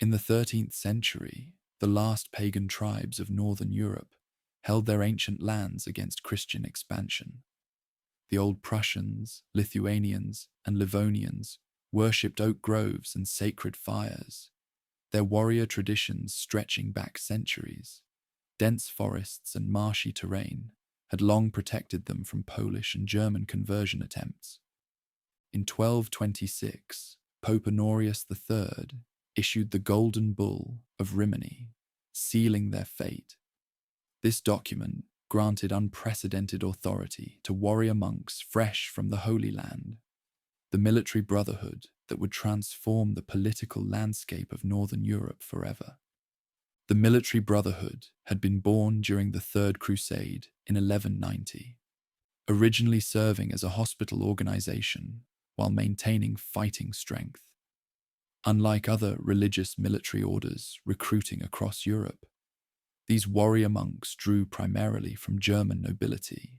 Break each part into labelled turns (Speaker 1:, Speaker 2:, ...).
Speaker 1: In the 13th century, the last pagan tribes of northern Europe held their ancient lands against Christian expansion. The Old Prussians, Lithuanians, and Livonians worshipped oak groves and sacred fires, their warrior traditions stretching back centuries. Dense forests and marshy terrain had long protected them from Polish and German conversion attempts. In 1226, Pope Honorius III issued the Golden Bull of Rimini, sealing their fate. This document granted unprecedented authority to warrior monks fresh from the Holy Land, the military brotherhood that would transform the political landscape of Northern Europe forever. The military brotherhood had been born during the Third Crusade in 1190, originally serving as a hospital organization while maintaining fighting strength. Unlike other religious military orders recruiting across Europe, these warrior monks drew primarily from German nobility,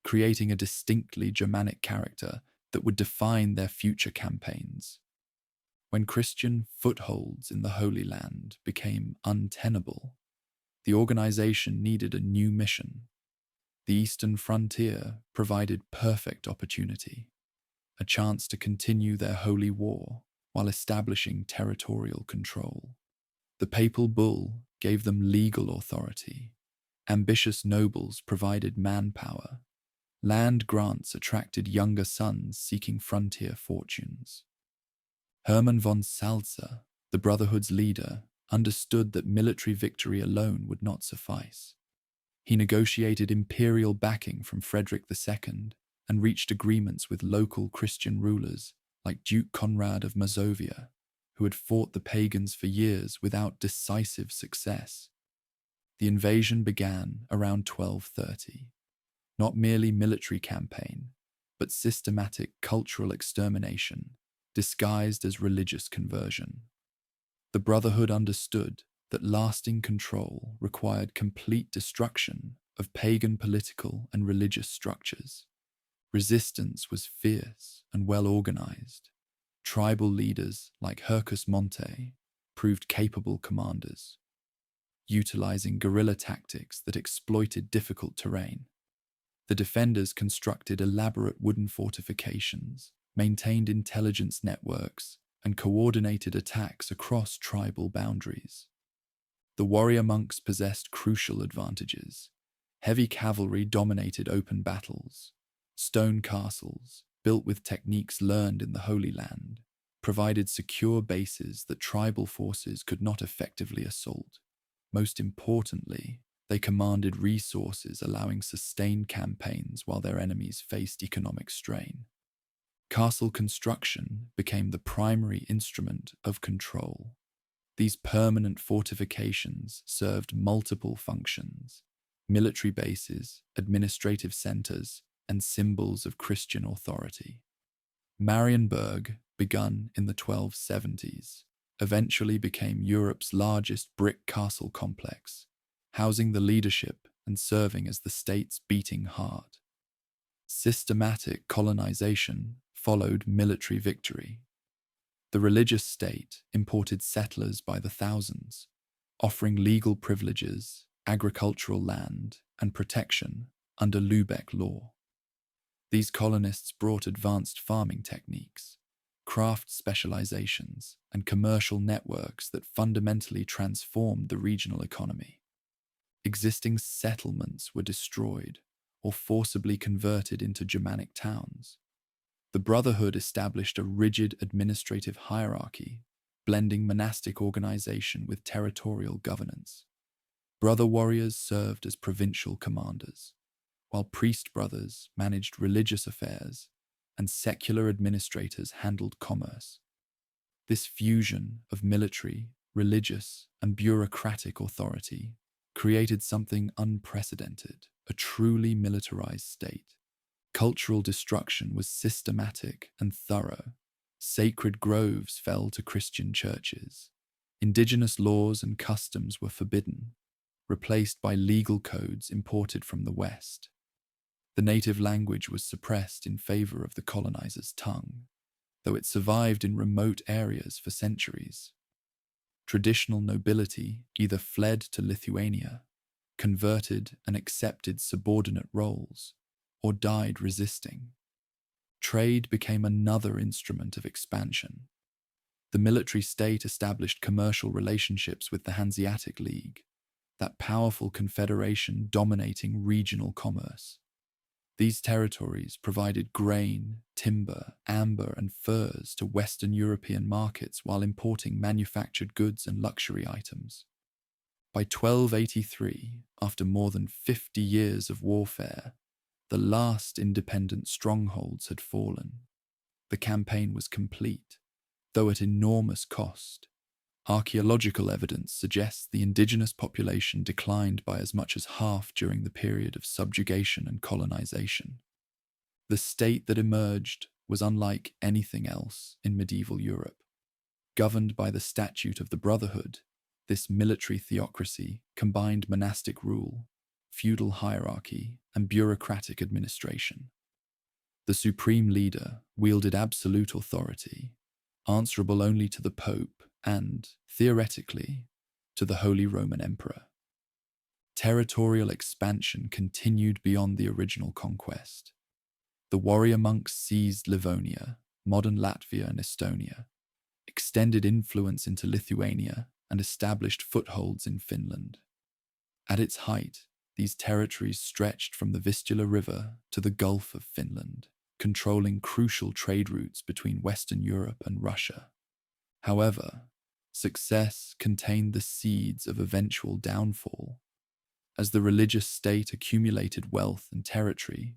Speaker 1: creating a distinctly Germanic character that would define their future campaigns. When Christian footholds in the Holy Land became untenable, the organization needed a new mission. The eastern frontier provided perfect opportunity, a chance to continue their holy war while establishing territorial control. The papal bull gave them legal authority. Ambitious nobles provided manpower. Land grants attracted younger sons seeking frontier fortunes. Hermann von Salza, the Brotherhood's leader, understood that military victory alone would not suffice. He negotiated imperial backing from Frederick II and reached agreements with local Christian rulers like Duke Conrad of Mazovia, who had fought the pagans for years without decisive success. The invasion began around 1230. Not merely military campaign, but systematic cultural extermination, disguised as religious conversion. The Brotherhood understood that lasting control required complete destruction of pagan political and religious structures. Resistance was fierce and well organized. Tribal leaders like Hercus Monte proved capable commanders, utilizing guerrilla tactics that exploited difficult terrain. The defenders constructed elaborate wooden fortifications, maintained intelligence networks, and coordinated attacks across tribal boundaries. The warrior monks possessed crucial advantages. Heavy cavalry dominated open battles. Stone castles, built with techniques learned in the Holy Land, provided secure bases that tribal forces could not effectively assault. Most importantly, they commanded resources allowing sustained campaigns while their enemies faced economic strain. Castle construction became the primary instrument of control. These permanent fortifications served multiple functions: military bases, administrative centers, and symbols of Christian authority. Marienburg, begun in the 1270s, eventually became Europe's largest brick castle complex, housing the leadership and serving as the state's beating heart. Systematic colonization followed military victory. The religious state imported settlers by the thousands, offering legal privileges, agricultural land, and protection under Lubeck law. These colonists brought advanced farming techniques, craft specializations, and commercial networks that fundamentally transformed the regional economy. Existing settlements were destroyed or forcibly converted into Germanic towns. The Brotherhood established a rigid administrative hierarchy, blending monastic organization with territorial governance. Brother warriors served as provincial commanders, while priest brothers managed religious affairs and secular administrators handled commerce. This fusion of military, religious, and bureaucratic authority created something unprecedented: a truly militarized state. Cultural destruction was systematic and thorough. Sacred groves fell to Christian churches. Indigenous laws and customs were forbidden, replaced by legal codes imported from the West. The native language was suppressed in favor of the colonizer's tongue, though it survived in remote areas for centuries. Traditional nobility either fled to Lithuania, converted and accepted subordinate roles, or died resisting. Trade became another instrument of expansion. The military state established commercial relationships with the Hanseatic League, that powerful confederation dominating regional commerce. These territories provided grain, timber, amber, and furs to Western European markets while importing manufactured goods and luxury items. By 1283, after more than 50 years of warfare, the last independent strongholds had fallen. The campaign was complete, though at enormous cost. Archaeological evidence suggests the indigenous population declined by as much as half during the period of subjugation and colonization. The state that emerged was unlike anything else in medieval Europe. Governed by the Statute of the Brotherhood, this military theocracy combined monastic rule, feudal hierarchy, and bureaucratic administration. The supreme leader wielded absolute authority, answerable only to the Pope and, theoretically, to the Holy Roman Emperor. Territorial expansion continued beyond the original conquest. The warrior monks seized Livonia, modern Latvia and Estonia, extended influence into Lithuania, and established footholds in Finland. At its height, these territories stretched from the Vistula River to the Gulf of Finland, controlling crucial trade routes between Western Europe and Russia. However, success contained the seeds of eventual downfall. As the religious state accumulated wealth and territory,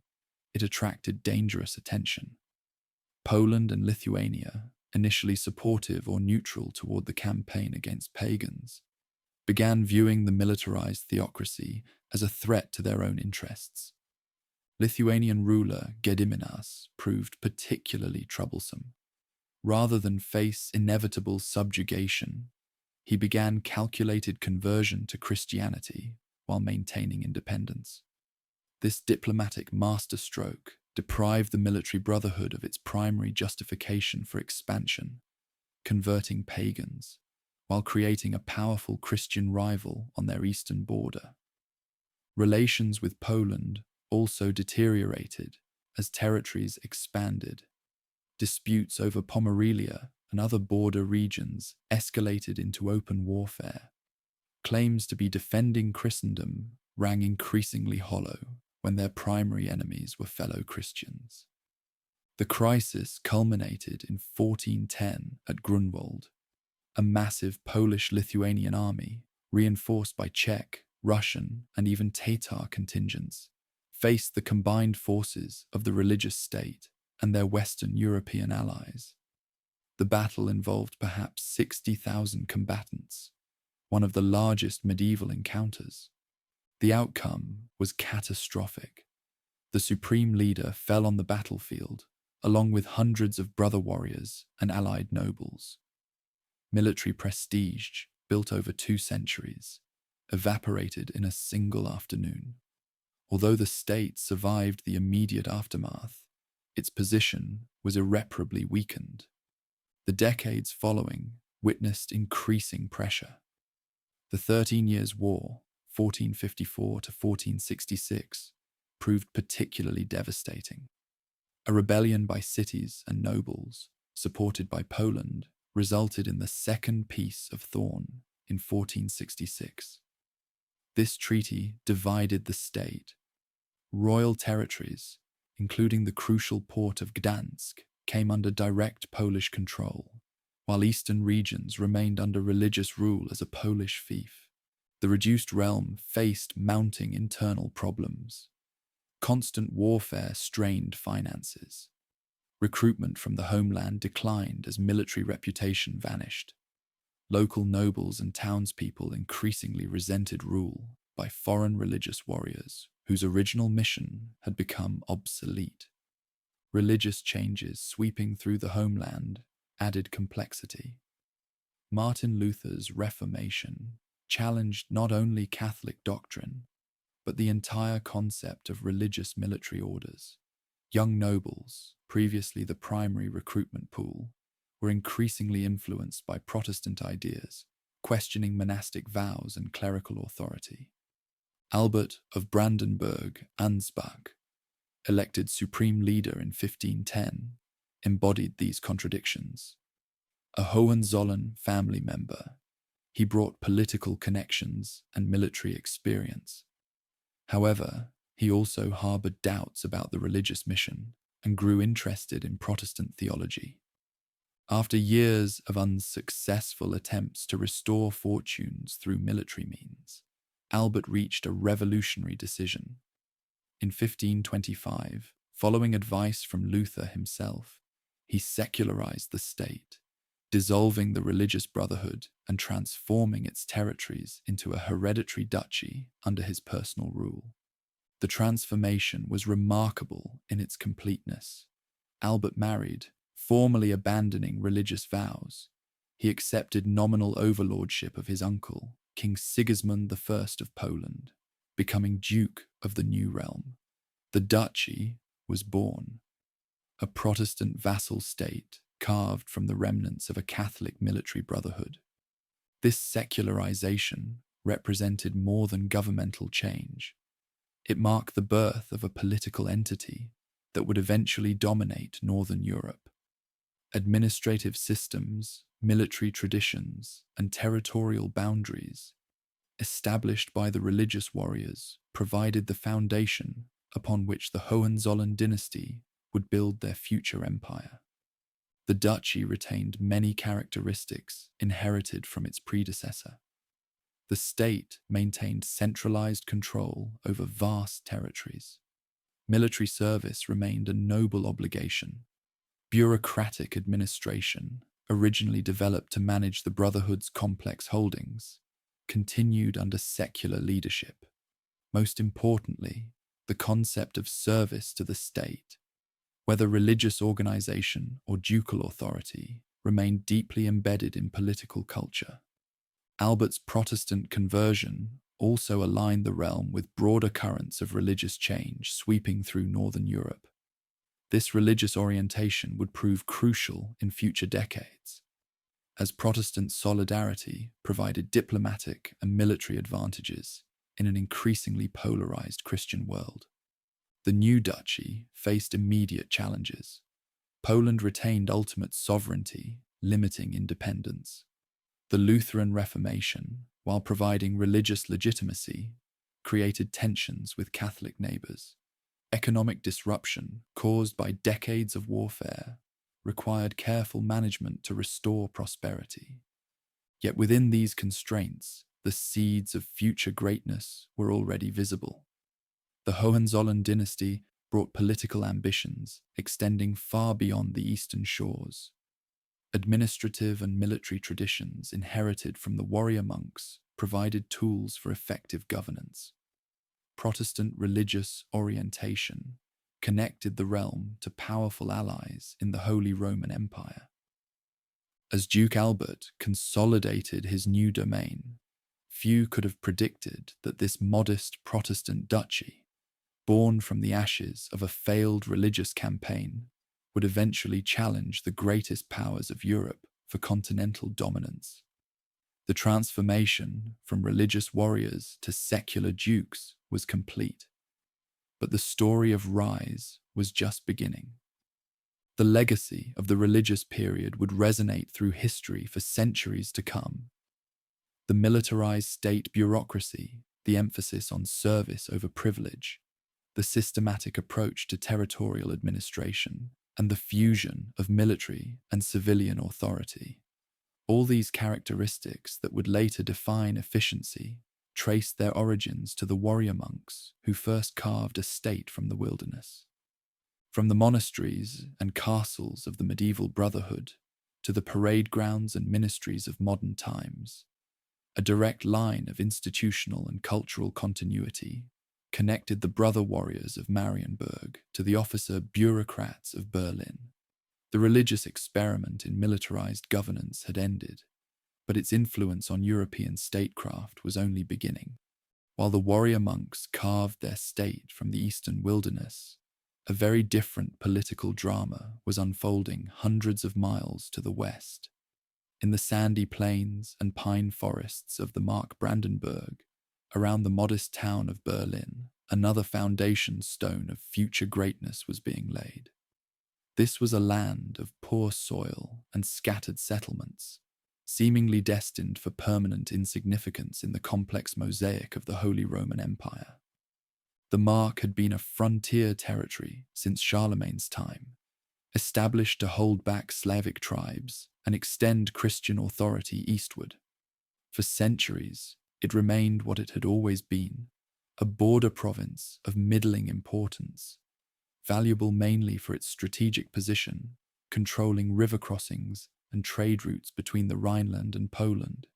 Speaker 1: it attracted dangerous attention. Poland and Lithuania, initially supportive or neutral toward the campaign against pagans, began viewing the militarized theocracy as a threat to their own interests. Lithuanian ruler Gediminas proved particularly troublesome. Rather than face inevitable subjugation, he began calculated conversion to Christianity while maintaining independence. This diplomatic masterstroke deprived the military brotherhood of its primary justification for expansion, converting pagans, while creating a powerful Christian rival on their eastern border. Relations with Poland also deteriorated as territories expanded. Disputes over Pomerelia and other border regions escalated into open warfare. Claims to be defending Christendom rang increasingly hollow when their primary enemies were fellow Christians. The crisis culminated in 1410 at Grunwald. A massive Polish-Lithuanian army, reinforced by Czech, Russian, and even Tatar contingents, faced the combined forces of the religious state and their Western European allies. The battle involved perhaps 60,000 combatants, one of the largest medieval encounters. The outcome was catastrophic. The supreme leader fell on the battlefield, along with hundreds of brother warriors and allied nobles. Military prestige, built over 2 centuries, evaporated in a single afternoon. Although the state survived the immediate aftermath, its position was irreparably weakened. The decades following witnessed increasing pressure. The 13 Years' War, 1454 to 1466, proved particularly devastating. A rebellion by cities and nobles, supported by Poland, resulted in the Second Peace of Thorn in 1466. This treaty divided the state. Royal territories, including the crucial port of Gdansk, came under direct Polish control, while eastern regions remained under religious rule as a Polish fief. The reduced realm faced mounting internal problems. Constant warfare strained finances. Recruitment from the homeland declined as military reputation vanished. Local nobles and townspeople increasingly resented rule by foreign religious warriors whose original mission had become obsolete. Religious changes sweeping through the homeland added complexity. Martin Luther's Reformation challenged not only Catholic doctrine, but the entire concept of religious military orders. Young nobles, previously the primary recruitment pool, were increasingly influenced by Protestant ideas, questioning monastic vows and clerical authority. Albert of Brandenburg-Ansbach, elected supreme leader in 1510, embodied these contradictions. A Hohenzollern family member, he brought political connections and military experience. However, he also harbored doubts about the religious mission and grew interested in Protestant theology. After years of unsuccessful attempts to restore fortunes through military means, Albert reached a revolutionary decision. In 1525, following advice from Luther himself, he secularized the state, dissolving the religious brotherhood and transforming its territories into a hereditary duchy under his personal rule. The transformation was remarkable in its completeness. Albert married, formally abandoning religious vows. He accepted nominal overlordship of his uncle, King Sigismund I of Poland, becoming Duke of the new realm. The duchy was born, a Protestant vassal state carved from the remnants of a Catholic military brotherhood. This secularization represented more than governmental change. It marked the birth of a political entity that would eventually dominate Northern Europe. Administrative systems, military traditions, and territorial boundaries, established by the religious warriors, provided the foundation upon which the Hohenzollern dynasty would build their future empire. The duchy retained many characteristics inherited from its predecessor. The state maintained centralized control over vast territories. Military service remained a noble obligation. Bureaucratic administration, originally developed to manage the Brotherhood's complex holdings, continued under secular leadership. Most importantly, the concept of service to the state, whether religious organization or ducal authority, remained deeply embedded in political culture. Albert's Protestant conversion also aligned the realm with broader currents of religious change sweeping through Northern Europe. This religious orientation would prove crucial in future decades, as Protestant solidarity provided diplomatic and military advantages in an increasingly polarized Christian world. The new duchy faced immediate challenges. Poland retained ultimate sovereignty, limiting independence. The Lutheran Reformation, while providing religious legitimacy, created tensions with Catholic neighbors. Economic disruption caused by decades of warfare required careful management to restore prosperity. Yet within these constraints, the seeds of future greatness were already visible. The Hohenzollern dynasty brought political ambitions extending far beyond the eastern shores. Administrative and military traditions inherited from the warrior monks provided tools for effective governance. Protestant religious orientation connected the realm to powerful allies in the Holy Roman Empire. As Duke Albert consolidated his new domain, few could have predicted that this modest Protestant duchy, born from the ashes of a failed religious campaign, would eventually challenge the greatest powers of Europe for continental dominance. The transformation from religious warriors to secular dukes was complete, but the story of rise was just beginning. The legacy of the religious period would resonate through history for centuries to come. The militarized state bureaucracy, the emphasis on service over privilege, the systematic approach to territorial administration, and the fusion of military and civilian authority. All these characteristics that would later define efficiency traced their origins to the warrior monks who first carved a state from the wilderness. From the monasteries and castles of the medieval brotherhood to the parade grounds and ministries of modern times, a direct line of institutional and cultural continuity connected the brother warriors of Marienburg to the officer bureaucrats of Berlin. The religious experiment in militarized governance had ended, but its influence on European statecraft was only beginning. While the warrior monks carved their state from the eastern wilderness, a very different political drama was unfolding hundreds of miles to the west. In the sandy plains and pine forests of the Mark Brandenburg, around the modest town of Berlin, another foundation stone of future greatness was being laid. This was a land of poor soil and scattered settlements, seemingly destined for permanent insignificance in the complex mosaic of the Holy Roman Empire. The Mark had been a frontier territory since Charlemagne's time, established to hold back Slavic tribes and extend Christian authority eastward. For centuries, it remained what it had always been, a border province of middling importance, valuable mainly for its strategic position, controlling river crossings and trade routes between the Rhineland and Poland.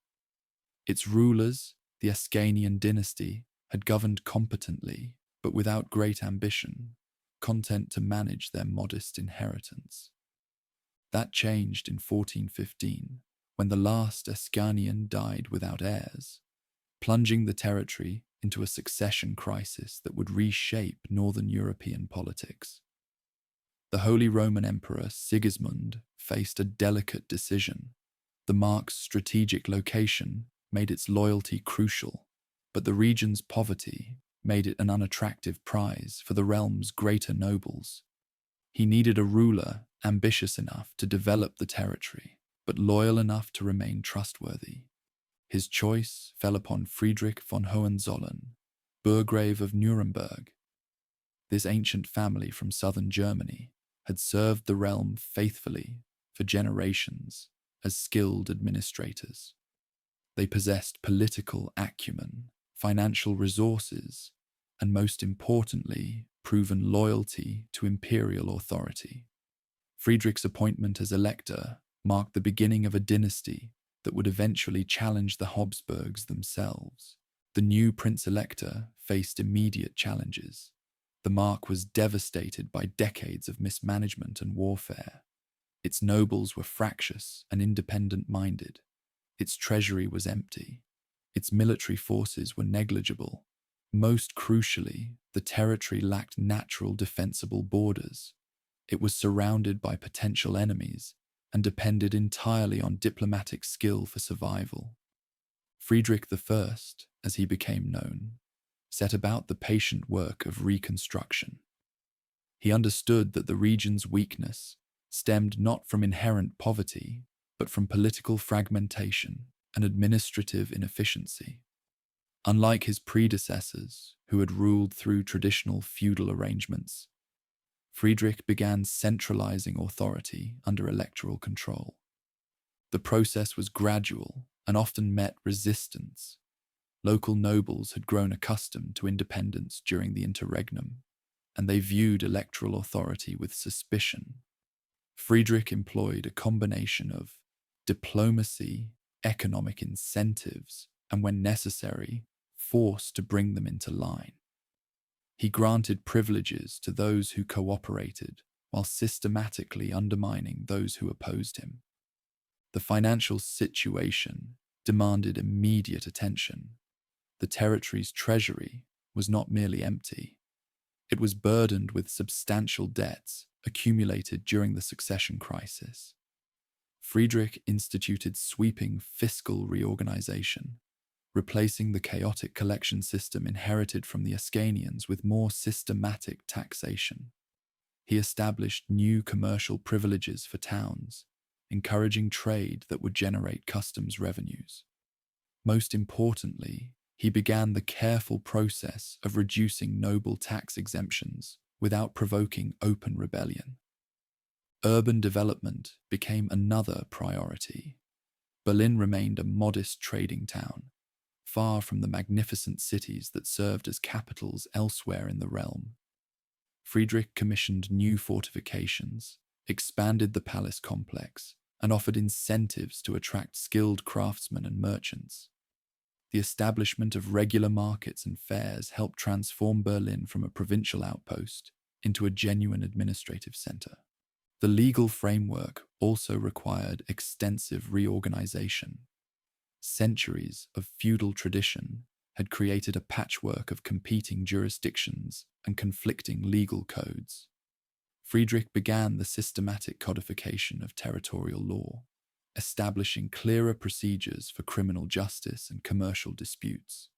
Speaker 1: Its rulers, the Ascanian dynasty, had governed competently, but without great ambition, content to manage their modest inheritance. That changed in 1415, when the last Ascanian died without heirs, plunging the territory into a succession crisis that would reshape northern European politics. The Holy Roman Emperor Sigismund faced a delicate decision. The Mark's strategic location made its loyalty crucial, but the region's poverty made it an unattractive prize for the realm's greater nobles. He needed a ruler ambitious enough to develop the territory, but loyal enough to remain trustworthy. His choice fell upon Frederick von Hohenzollern, Burgrave of Nuremberg. This ancient family from southern Germany had served the realm faithfully for generations as skilled administrators. They possessed political acumen, financial resources, and most importantly, proven loyalty to imperial authority. Friedrich's appointment as elector marked the beginning of a dynasty that would eventually challenge the Habsburgs themselves. The new prince-elector faced immediate challenges. The Mark was devastated by decades of mismanagement and warfare. Its nobles were fractious and independent-minded. Its treasury was empty. Its military forces were negligible. Most crucially, the territory lacked natural defensible borders. It was surrounded by potential enemies and depended entirely on diplomatic skill for survival. Frederick I, as he became known, set about the patient work of reconstruction. He understood that the region's weakness stemmed not from inherent poverty, but from political fragmentation and administrative inefficiency. Unlike his predecessors, who had ruled through traditional feudal arrangements, Frederick began centralizing authority under electoral control. The process was gradual and often met resistance. Local nobles had grown accustomed to independence during the interregnum, and they viewed electoral authority with suspicion. Frederick employed a combination of diplomacy, economic incentives, and when necessary, force to bring them into line. He granted privileges to those who cooperated while systematically undermining those who opposed him. The financial situation demanded immediate attention. The territory's treasury was not merely empty. It was burdened with substantial debts accumulated during the succession crisis. Frederick instituted sweeping fiscal reorganization, replacing the chaotic collection system inherited from the Ascanians with more systematic taxation. He established new commercial privileges for towns, encouraging trade that would generate customs revenues. Most importantly, he began the careful process of reducing noble tax exemptions without provoking open rebellion. Urban development became another priority. Berlin remained a modest trading town, far from the magnificent cities that served as capitals elsewhere in the realm. Frederick commissioned new fortifications, expanded the palace complex, and offered incentives to attract skilled craftsmen and merchants. The establishment of regular markets and fairs helped transform Berlin from a provincial outpost into a genuine administrative center. The legal framework also required extensive reorganization. Centuries of feudal tradition had created a patchwork of competing jurisdictions and conflicting legal codes. Frederick began the systematic codification of territorial law. establishing clearer procedures for criminal justice and commercial disputes.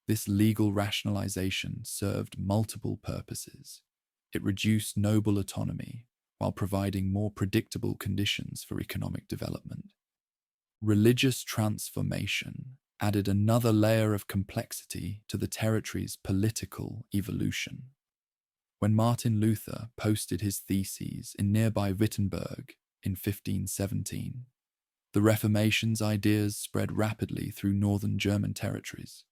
Speaker 1: This legal rationalization served multiple purposes. It reduced noble autonomy while providing more predictable conditions for economic development. Religious transformation added another layer of complexity to the territory's political evolution. When Martin Luther posted his theses in nearby Wittenberg in 1517, the Reformation's ideas spread rapidly through northern German territories.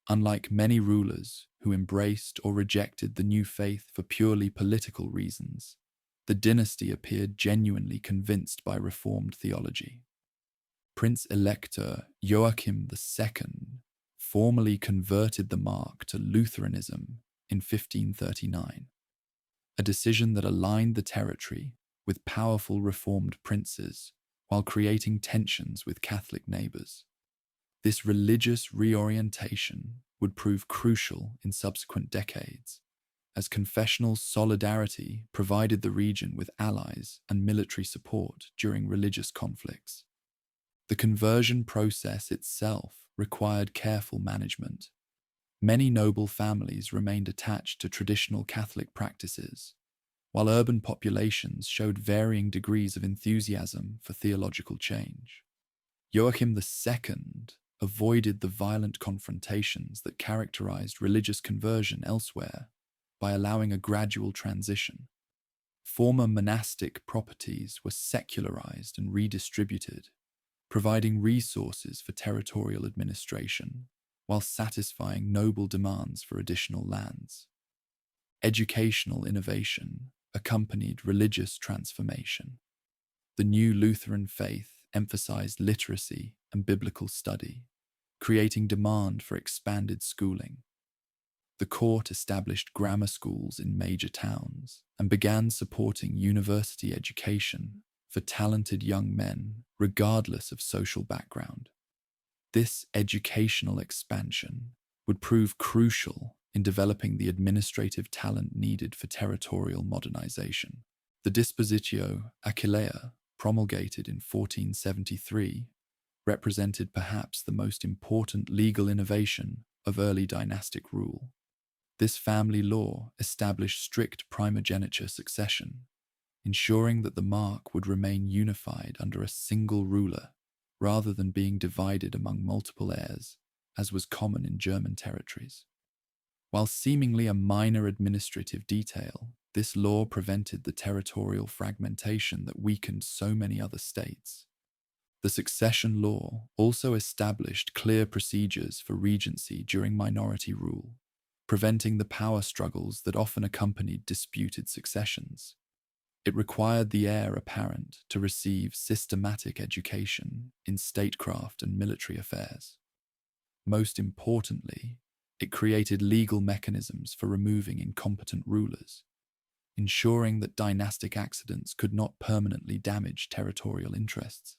Speaker 1: Unlike many rulers who embraced or rejected the new faith for purely political reasons, the dynasty appeared genuinely convinced by Reformed theology. Prince-Elector Joachim II formally converted the Mark to Lutheranism in 1539, a decision that aligned the territory with powerful Reformed princes while creating tensions with Catholic neighbours. This religious reorientation would prove crucial in subsequent decades, as confessional solidarity provided the region with allies and military support during religious conflicts. The conversion process itself required careful management. Many noble families remained attached to traditional Catholic practices, while urban populations showed varying degrees of enthusiasm for theological change. Joachim II avoided the violent confrontations that characterized religious conversion elsewhere by allowing a gradual transition. Former monastic properties were secularized and redistributed, providing resources for territorial administration while satisfying noble demands for additional lands. Educational innovation accompanied religious transformation. The new Lutheran faith emphasized literacy and biblical study, creating demand for expanded schooling. The court established grammar schools in major towns and began supporting university education for talented young men regardless of social background. This educational expansion would prove crucial in developing the administrative talent needed for territorial modernization. The Dispositio Achillea, promulgated in 1473, represented perhaps the most important legal innovation of early dynastic rule. This family law established strict primogeniture succession, ensuring that the mark would remain unified under a single ruler rather than being divided among multiple heirs, as was common in German territories. While seemingly a minor administrative detail, this law prevented the territorial fragmentation that weakened so many other states. The succession law also established clear procedures for regency during minority rule, preventing the power struggles that often accompanied disputed successions. It required the heir apparent to receive systematic education in statecraft and military affairs. Most importantly, it created legal mechanisms for removing incompetent rulers, ensuring that dynastic accidents could not permanently damage territorial interests.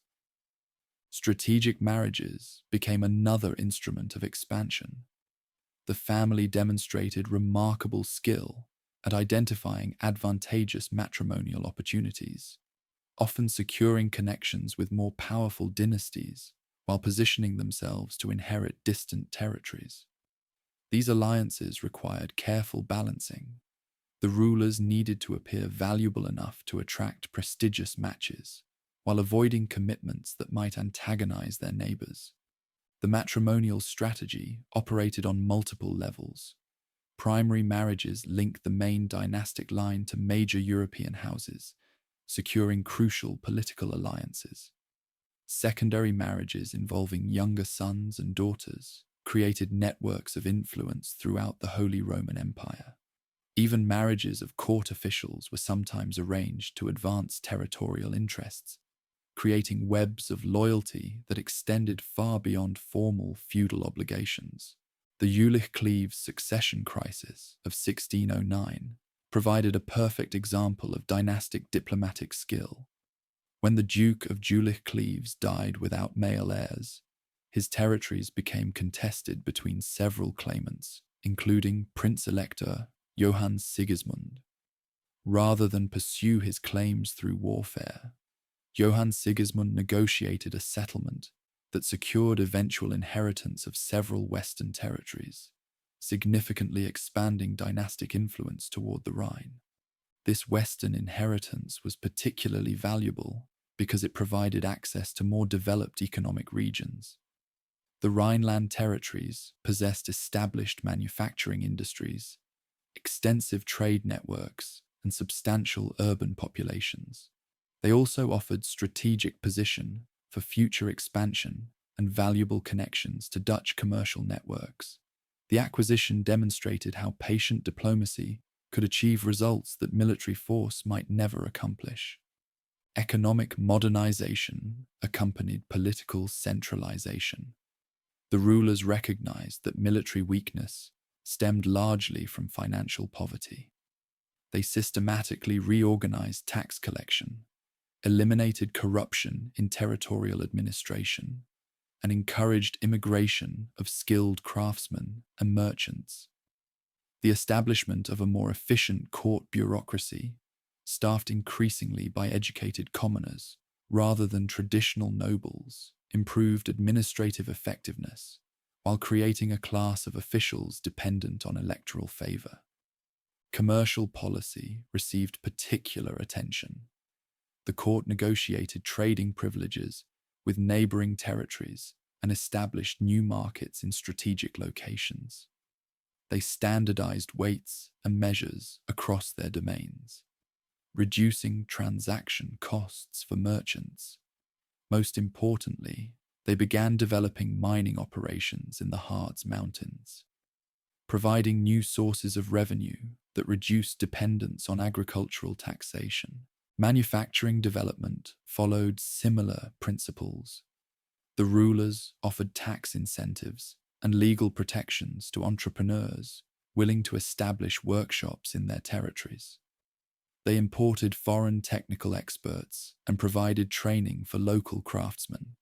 Speaker 1: Strategic marriages became another instrument of expansion. The family demonstrated remarkable skill at identifying advantageous matrimonial opportunities, often securing connections with more powerful dynasties while positioning themselves to inherit distant territories. These alliances required careful balancing. The rulers needed to appear valuable enough to attract prestigious matches, while avoiding commitments that might antagonize their neighbors. The matrimonial strategy operated on multiple levels. Primary marriages linked the main dynastic line to major European houses, securing crucial political alliances. Secondary marriages involving younger sons and daughters created networks of influence throughout the Holy Roman Empire. Even marriages of court officials were sometimes arranged to advance territorial interests, creating webs of loyalty that extended far beyond formal feudal obligations. The Jülich-Cleves succession crisis of 1609 provided a perfect example of dynastic diplomatic skill. When the Duke of Jülich-Cleves died without male heirs, his territories became contested between several claimants, including Prince-Elector Johann Sigismund. Rather than pursue his claims through warfare, Johann Sigismund negotiated a settlement that secured eventual inheritance of several Western territories, significantly expanding dynastic influence toward the Rhine. This Western inheritance was particularly valuable because it provided access to more developed economic regions. The Rhineland territories possessed established manufacturing industries, extensive trade networks, and substantial urban populations. They also offered strategic position for future expansion and valuable connections to Dutch commercial networks. The acquisition demonstrated how patient diplomacy could achieve results that military force might never accomplish. Economic modernization accompanied political centralization. The rulers recognized that military weakness stemmed largely from financial poverty. They systematically reorganized tax collection, eliminated corruption in territorial administration, and encouraged immigration of skilled craftsmen and merchants. The establishment of a more efficient court bureaucracy, staffed increasingly by educated commoners rather than traditional nobles, improved administrative effectiveness while creating a class of officials dependent on electoral favor. Commercial policy received particular attention. The court negotiated trading privileges with neighboring territories and established new markets in strategic locations. They standardized weights and measures across their domains, reducing transaction costs for merchants. Most importantly, they began developing mining operations in the Harz Mountains, providing new sources of revenue that reduced dependence on agricultural taxation. Manufacturing development followed similar principles. The rulers offered tax incentives and legal protections to entrepreneurs willing to establish workshops in their territories. They imported foreign technical experts and provided training for local craftsmen.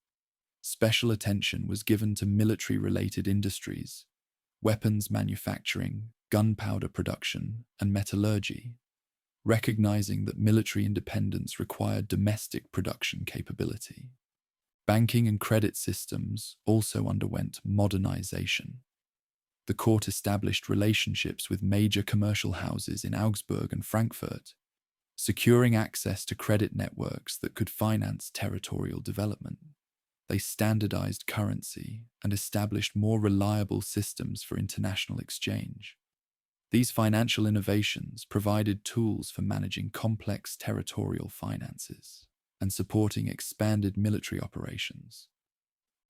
Speaker 1: Special attention was given to military-related industries, weapons manufacturing, gunpowder production, and metallurgy, recognizing that military independence required domestic production capability. Banking and credit systems also underwent modernization. The court established relationships with major commercial houses in Augsburg and Frankfurt, securing access to credit networks that could finance territorial development. They standardized currency and established more reliable systems for international exchange. These financial innovations provided tools for managing complex territorial finances and supporting expanded military operations.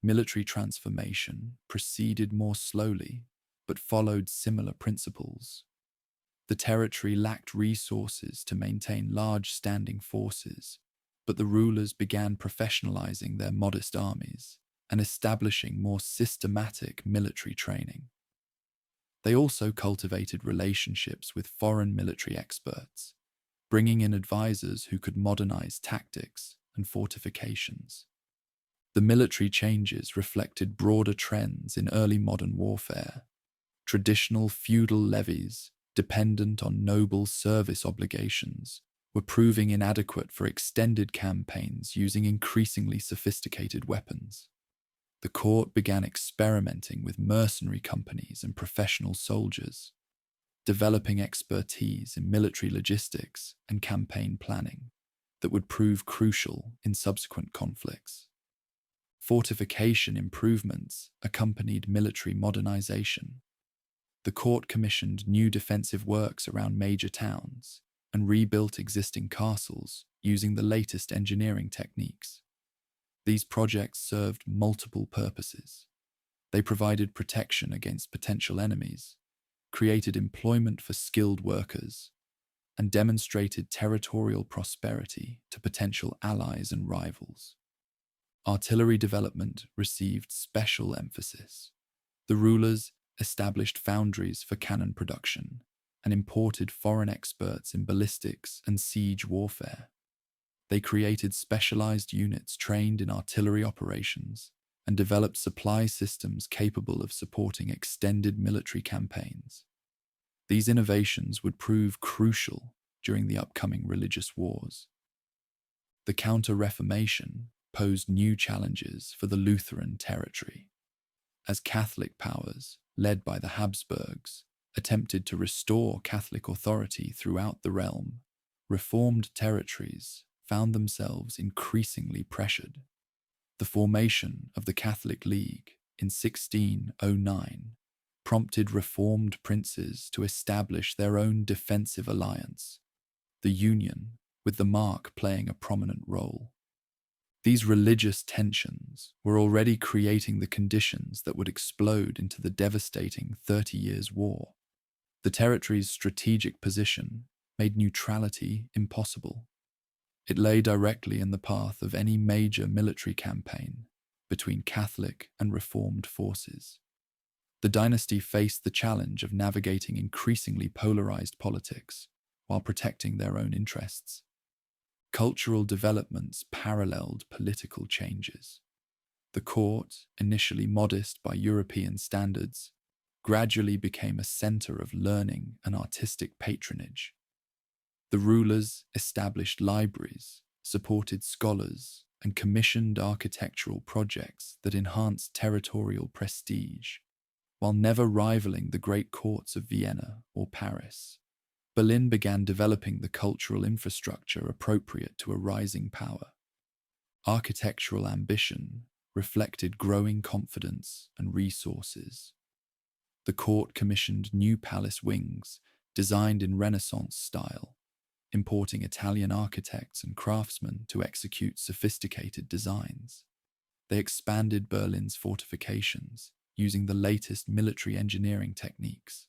Speaker 1: Military transformation proceeded more slowly, but followed similar principles. The territory lacked resources to maintain large standing forces, but the rulers began professionalizing their modest armies and establishing more systematic military training. They also cultivated relationships with foreign military experts, bringing in advisors who could modernize tactics and fortifications. The military changes reflected broader trends in early modern warfare. Traditional feudal levies, dependent on noble service obligations, were proving inadequate for extended campaigns using increasingly sophisticated weapons. The court began experimenting with mercenary companies and professional soldiers, developing expertise in military logistics and campaign planning that would prove crucial in subsequent conflicts. Fortification improvements accompanied military modernization. The court commissioned new defensive works around major towns and rebuilt existing castles using the latest engineering techniques. These projects served multiple purposes. They provided protection against potential enemies, created employment for skilled workers, and demonstrated territorial prosperity to potential allies and rivals. Artillery development received special emphasis. The rulers established foundries for cannon production and imported foreign experts in ballistics and siege warfare. They created specialized units trained in artillery operations and developed supply systems capable of supporting extended military campaigns. These innovations would prove crucial during the upcoming religious wars. The Counter-Reformation posed new challenges for the Lutheran territory. As Catholic powers, led by the Habsburgs, attempted to restore Catholic authority throughout the realm, reformed territories found themselves increasingly pressured. The formation of the Catholic League in 1609 prompted reformed princes to establish their own defensive alliance, the Union, with the Mark playing a prominent role. These religious tensions were already creating the conditions that would explode into the devastating 30 Years' War. The territory's strategic position made neutrality impossible. It lay directly in the path of any major military campaign between Catholic and Reformed forces. The dynasty faced the challenge of navigating increasingly polarized politics while protecting their own interests. Cultural developments paralleled political changes. The court, initially modest by European standards, gradually became a center of learning and artistic patronage. The rulers established libraries, supported scholars, and commissioned architectural projects that enhanced territorial prestige, while never rivaling the great courts of Vienna or Paris. Berlin began developing the cultural infrastructure appropriate to a rising power. Architectural ambition reflected growing confidence and resources. The court commissioned new palace wings designed in Renaissance style, importing Italian architects and craftsmen to execute sophisticated designs. They expanded Berlin's fortifications using the latest military engineering techniques.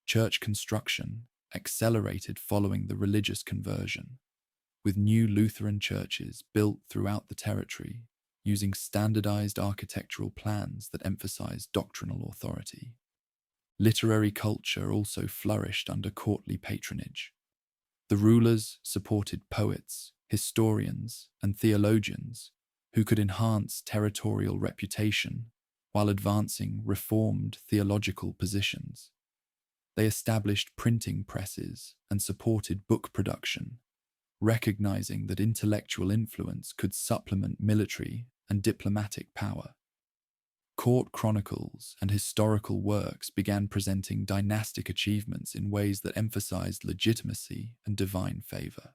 Speaker 1: Church construction accelerated following the religious conversion, with new Lutheran churches built throughout the territory using standardized architectural plans that emphasized doctrinal authority. Literary culture also flourished under courtly patronage. The rulers supported poets, historians, and theologians who could enhance territorial reputation while advancing reformed theological positions. They established printing presses and supported book production, recognizing that intellectual influence could supplement military and diplomatic power. Court chronicles and historical works began presenting dynastic achievements in ways that emphasized legitimacy and divine favor.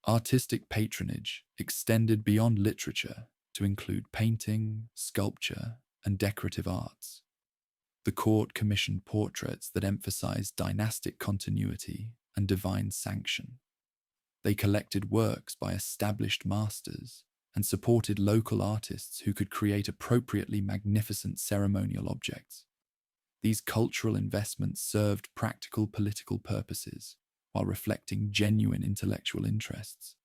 Speaker 1: Artistic patronage extended beyond literature to include painting, sculpture, and decorative arts. The court commissioned portraits that emphasized dynastic continuity and divine sanction. They collected works by established masters and supported local artists who could create appropriately magnificent ceremonial objects. These cultural investments served practical political purposes while reflecting genuine intellectual interests.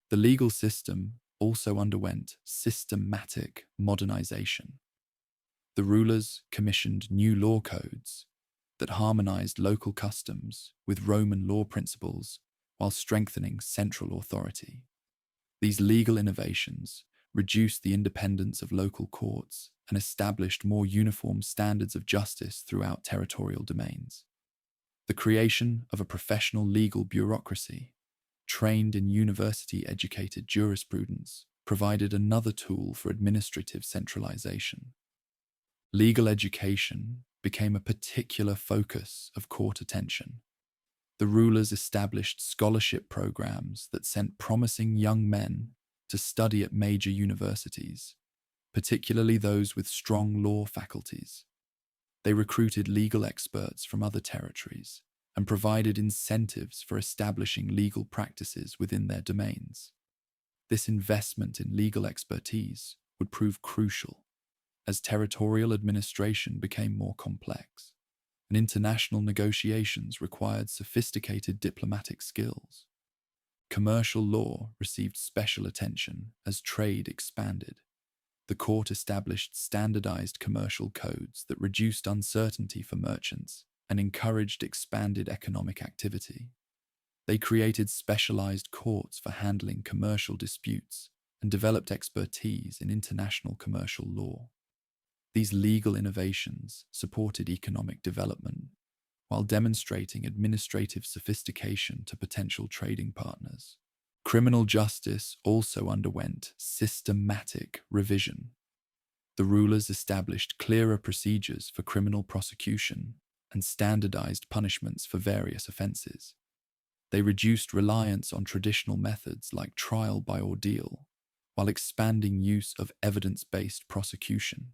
Speaker 1: The legal system also underwent systematic modernization. The rulers commissioned new law codes that harmonized local customs with Roman law principles while strengthening central authority. These legal innovations reduced the independence of local courts and established more uniform standards of justice throughout territorial domains. The creation of a professional legal bureaucracy, trained in university-educated jurisprudence, provided another tool for administrative centralization. Legal education became a particular focus of court attention. The rulers established scholarship programs that sent promising young men to study at major universities, particularly those with strong law faculties. They recruited legal experts from other territories and provided incentives for establishing legal practices within their domains. This investment in legal expertise would prove crucial as territorial administration became more complex, and international negotiations required sophisticated diplomatic skills. Commercial law received special attention as trade expanded. The court established standardized commercial codes that reduced uncertainty for merchants and encouraged expanded economic activity. They created specialized courts for handling commercial disputes and developed expertise in international commercial law. These legal innovations supported economic development while demonstrating administrative sophistication to potential trading partners. Criminal justice also underwent systematic revision. The rulers established clearer procedures for criminal prosecution and standardized punishments for various offenses. They reduced reliance on traditional methods like trial by ordeal, while expanding use of evidence-based prosecution.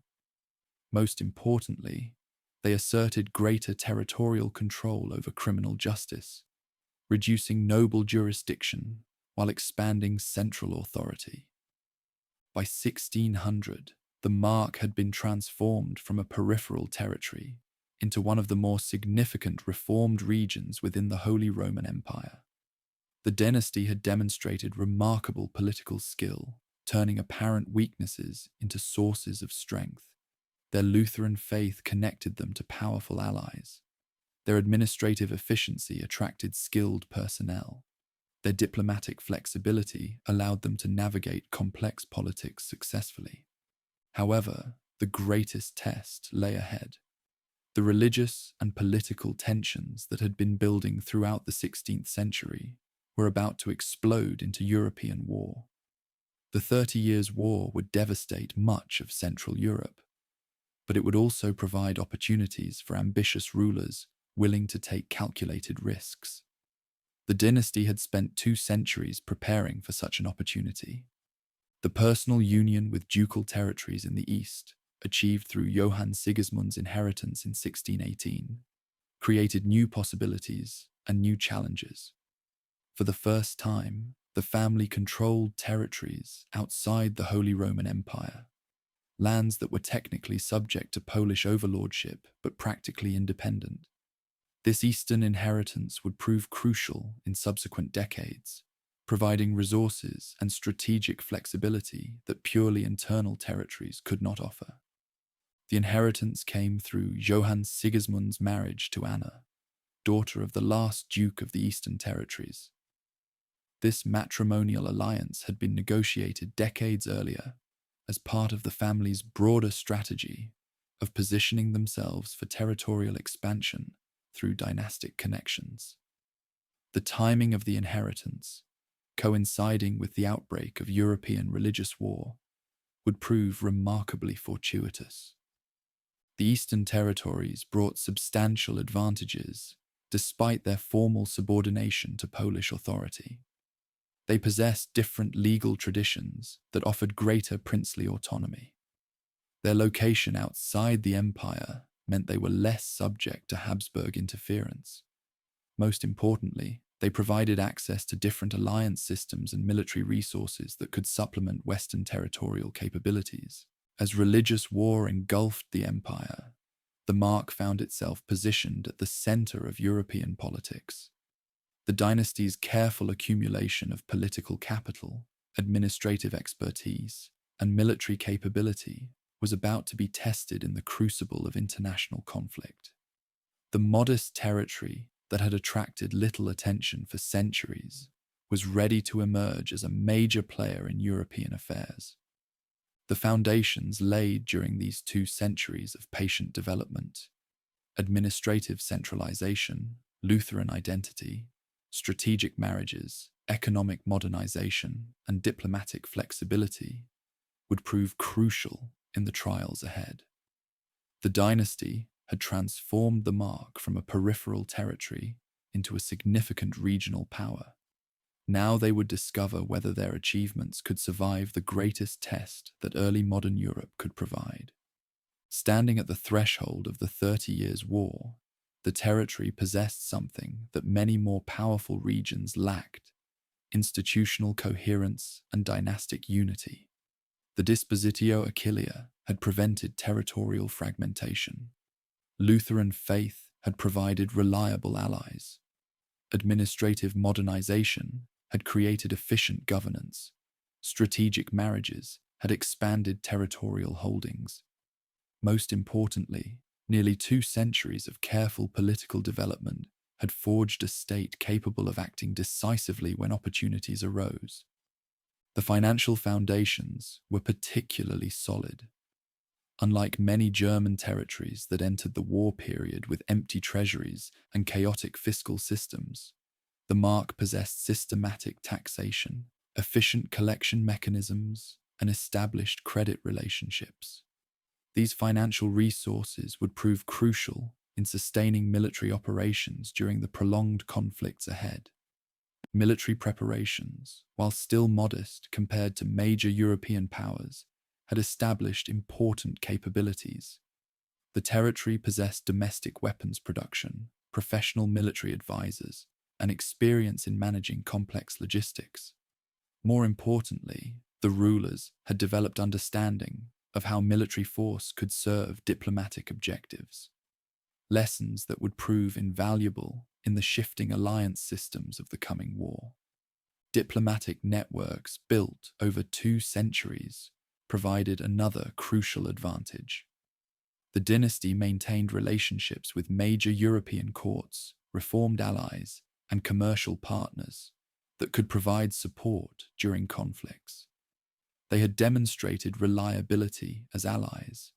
Speaker 1: Most importantly, they asserted greater territorial control over criminal justice, reducing noble jurisdiction while expanding central authority. By 1600, the Mark had been transformed from a peripheral territory into one of the more significant reformed regions within the Holy Roman Empire. The dynasty had demonstrated remarkable political skill, turning apparent weaknesses into sources of strength. Their Lutheran faith connected them to powerful allies. Their administrative efficiency attracted skilled personnel. Their diplomatic flexibility allowed them to navigate complex politics successfully. However, the greatest test lay ahead. The religious and political tensions that had been building throughout the 16th century were about to explode into European war. The 30 Years' War would devastate much of Central Europe, but it would also provide opportunities for ambitious rulers willing to take calculated risks. The dynasty had spent 2 centuries preparing for such an opportunity. The personal union with ducal territories in the east, achieved through Johann Sigismund's inheritance in 1618, created new possibilities and new challenges. For the first time, the family controlled territories outside the Holy Roman Empire, lands that were technically subject to Polish overlordship but practically independent. This eastern inheritance would prove crucial in subsequent decades, providing resources and strategic flexibility that purely internal territories could not offer. The inheritance came through Johann Sigismund's marriage to Anna, daughter of the last Duke of the Eastern Territories. This matrimonial alliance had been negotiated decades earlier as part of the family's broader strategy of positioning themselves for territorial expansion through dynastic connections. The timing of the inheritance, coinciding with the outbreak of European religious war, would prove remarkably fortuitous. The Eastern Territories brought substantial advantages despite their formal subordination to Polish authority. They possessed different legal traditions that offered greater princely autonomy. Their location outside the empire meant they were less subject to Habsburg interference. Most importantly, they provided access to different alliance systems and military resources that could supplement Western territorial capabilities. As religious war engulfed the empire, the Mark found itself positioned at the center of European politics. The dynasty's careful accumulation of political capital, administrative expertise, and military capability was about to be tested in the crucible of international conflict. The modest territory that had attracted little attention for centuries was ready to emerge as a major player in European affairs. The foundations laid during these 2 centuries of patient development, administrative centralization, Lutheran identity, strategic marriages, economic modernization, and diplomatic flexibility would prove crucial in the trials ahead. The dynasty had transformed the Mark from a peripheral territory into a significant regional power. Now they would discover whether their achievements could survive the greatest test that early modern Europe could provide. Standing at the threshold of the 30 Years' War, the territory possessed something that many more powerful regions lacked: institutional coherence and dynastic unity. The Dispositio Aquilia had prevented territorial fragmentation. Lutheran faith had provided reliable allies. Administrative modernization had created efficient governance. Strategic marriages had expanded territorial holdings. Most importantly, nearly 2 centuries of careful political development had forged a state capable of acting decisively when opportunities arose. The financial foundations were particularly solid. Unlike many German territories that entered the war period with empty treasuries and chaotic fiscal systems, The mark possessed systematic taxation, efficient collection mechanisms, and established credit relationships. These financial resources would prove crucial in sustaining military operations during the prolonged conflicts ahead. Military preparations, while still modest compared to major European powers, had established important capabilities. The territory possessed domestic weapons production, professional military advisors, and experience in managing complex logistics. More importantly, the rulers had developed understanding of how military force could serve diplomatic objectives, lessons that would prove invaluable in the shifting alliance systems of the coming war. Diplomatic networks built over 2 centuries provided another crucial advantage. The dynasty maintained relationships with major European courts, reformed allies, and commercial partners that could provide support during conflicts. They had demonstrated reliability as allies,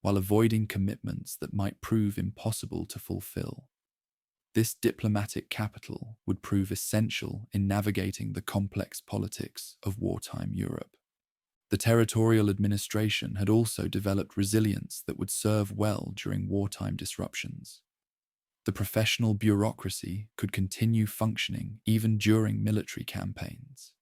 Speaker 1: while avoiding commitments that might prove impossible to fulfill. This diplomatic capital would prove essential in navigating the complex politics of wartime Europe. The territorial administration had also developed resilience that would serve well during wartime disruptions. The professional bureaucracy could continue functioning even during military campaigns.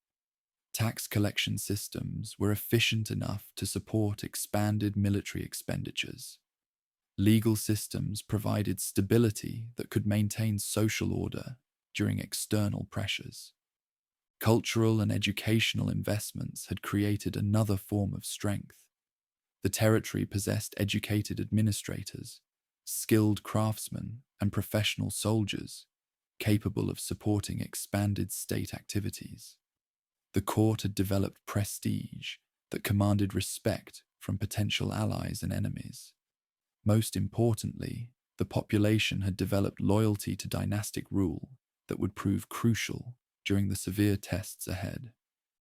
Speaker 1: Tax collection systems were efficient enough to support expanded military expenditures. Legal systems provided stability that could maintain social order during external pressures. Cultural and educational investments had created another form of strength. The territory possessed educated administrators, skilled craftsmen, and professional soldiers capable of supporting expanded state activities. The court had developed prestige that commanded respect from potential allies and enemies. Most importantly, the population had developed loyalty to dynastic rule that would prove crucial during the severe tests ahead.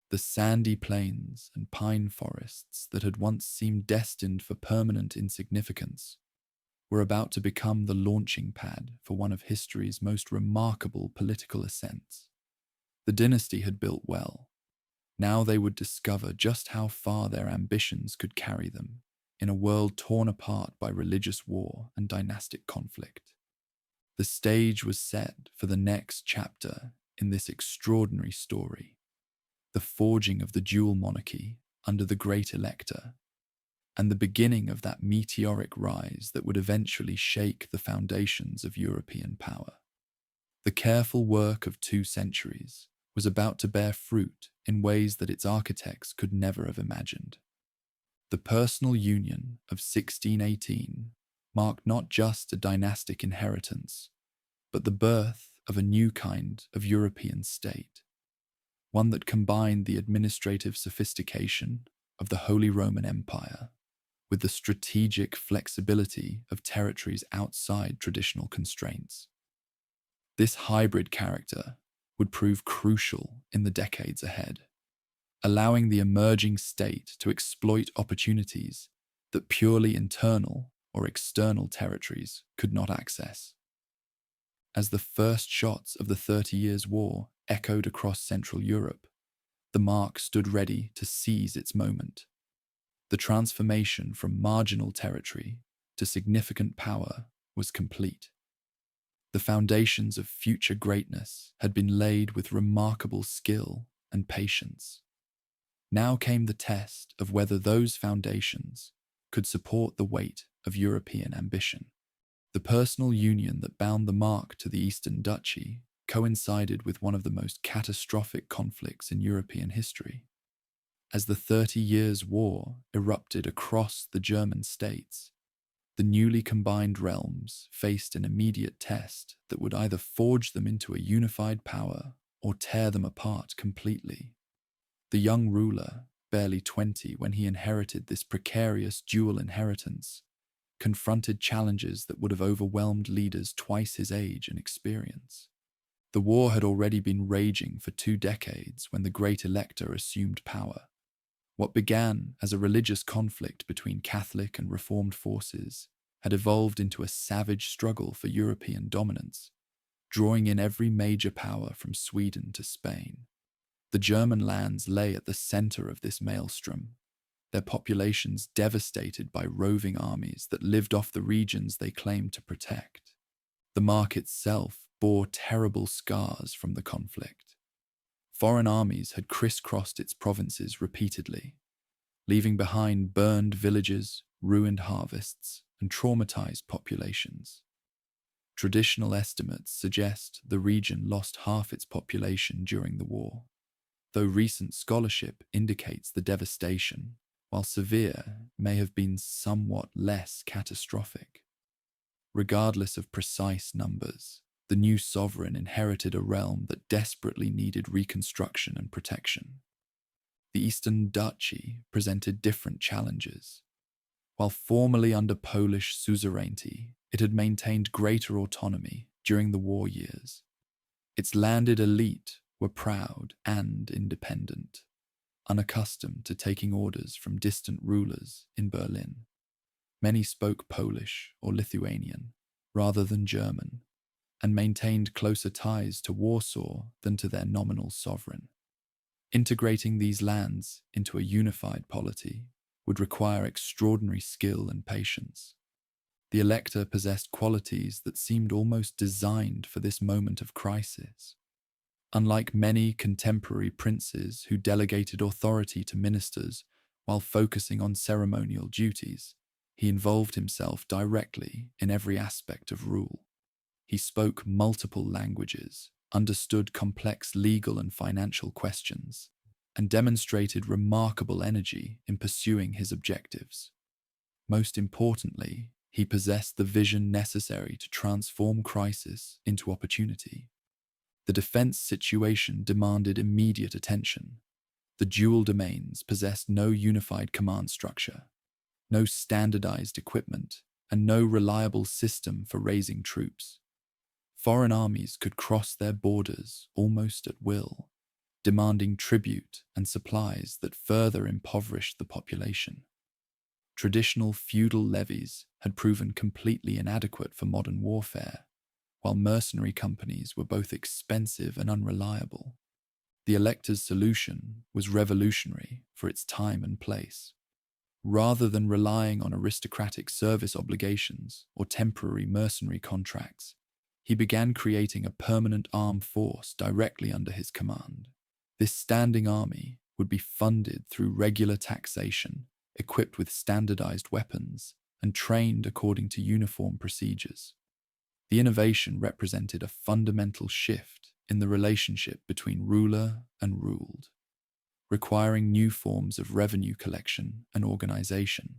Speaker 1: The sandy plains and pine forests that had once seemed destined for permanent insignificance were about to become the launching pad for one of history's most remarkable political ascents. The dynasty had built well. Now they would discover just how far their ambitions could carry them in a world torn apart by religious war and dynastic conflict. The stage was set for the next chapter in this extraordinary story, the forging of the dual monarchy under the great elector, and the beginning of that meteoric rise that would eventually shake the foundations of European power. The careful work of 2 centuries was about to bear fruit in ways that its architects could never have imagined. The personal union of 1618 marked not just a dynastic inheritance, but the birth of a new kind of European state, one that combined the administrative sophistication of the Holy Roman Empire with the strategic flexibility of territories outside traditional constraints. This hybrid character would prove crucial in the decades ahead, allowing the emerging state to exploit opportunities that purely internal or external territories could not access. As the first shots of the 30 Years' War echoed across Central Europe, the mark stood ready to seize its moment. The transformation from marginal territory to significant power was complete. The foundations of future greatness had been laid with remarkable skill and patience. Now came the test of whether those foundations could support the weight of European ambition. The personal union that bound the mark to the Eastern Duchy coincided with one of the most catastrophic conflicts in European history. As the 30 Years' War erupted across the German states, the newly combined realms faced an immediate test that would either forge them into a unified power or tear them apart completely. The young ruler, barely 20 when he inherited this precarious dual inheritance, confronted challenges that would have overwhelmed leaders twice his age and experience. The war had already been raging for 2 decades when the great elector assumed power. What began as a religious conflict between Catholic and Reformed forces had evolved into a savage struggle for European dominance, drawing in every major power from Sweden to Spain. The German lands lay at the center of this maelstrom, their populations devastated by roving armies that lived off the regions they claimed to protect. The mark itself bore terrible scars from the conflict. Foreign armies had crisscrossed its provinces repeatedly, leaving behind burned villages, ruined harvests, and traumatized populations. Traditional estimates suggest the region lost half its population during the war, though recent scholarship indicates the devastation, while severe, may have been somewhat less catastrophic. Regardless of precise numbers, the new sovereign inherited a realm that desperately needed reconstruction and protection. The Eastern Duchy presented different challenges. While formerly under Polish suzerainty, it had maintained greater autonomy during the war years. Its landed elite were proud and independent, unaccustomed to taking orders from distant rulers in Berlin. Many spoke Polish or Lithuanian rather than German, and maintained closer ties to Warsaw than to their nominal sovereign. Integrating these lands into a unified polity would require extraordinary skill and patience. The elector possessed qualities that seemed almost designed for this moment of crisis. Unlike many contemporary princes who delegated authority to ministers while focusing on ceremonial duties, he involved himself directly in every aspect of rule. He spoke multiple languages, understood complex legal and financial questions, and demonstrated remarkable energy in pursuing his objectives. Most importantly, he possessed the vision necessary to transform crisis into opportunity. The defense situation demanded immediate attention. The dual domains possessed no unified command structure, no standardized equipment, and no reliable system for raising troops. Foreign armies could cross their borders almost at will, demanding tribute and supplies that further impoverished the population. Traditional feudal levies had proven completely inadequate for modern warfare, while mercenary companies were both expensive and unreliable. The elector's solution was revolutionary for its time and place. Rather than relying on aristocratic service obligations or temporary mercenary contracts, he began creating a permanent armed force directly under his command. This standing army would be funded through regular taxation, equipped with standardized weapons, and trained according to uniform procedures. The innovation represented a fundamental shift in the relationship between ruler and ruled, requiring new forms of revenue collection and organization.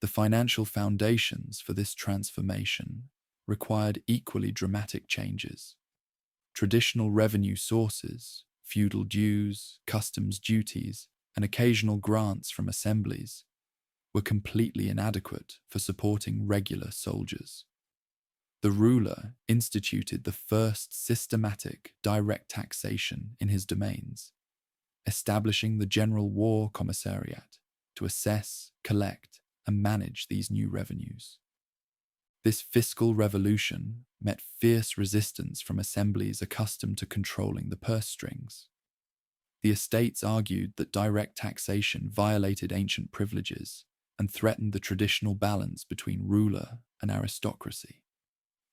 Speaker 1: The financial foundations for this transformation required equally dramatic changes. Traditional revenue sources, feudal dues, customs duties, and occasional grants from assemblies, were completely inadequate for supporting regular soldiers. The ruler instituted the first systematic direct taxation in his domains, establishing the General War Commissariat to assess, collect, and manage these new revenues. This fiscal revolution met fierce resistance from assemblies accustomed to controlling the purse strings. The estates argued that direct taxation violated ancient privileges and threatened the traditional balance between ruler and aristocracy.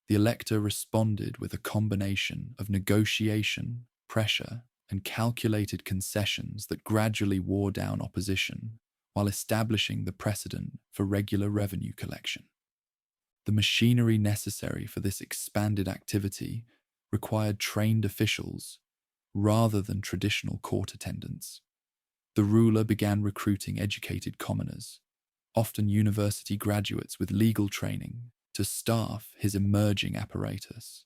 Speaker 1: The elector responded with a combination of negotiation, pressure, and calculated concessions that gradually wore down opposition while establishing the precedent for regular revenue collection. The machinery necessary for this expanded activity required trained officials rather than traditional court attendants. The ruler began recruiting educated commoners, often university graduates with legal training, to staff his emerging apparatus.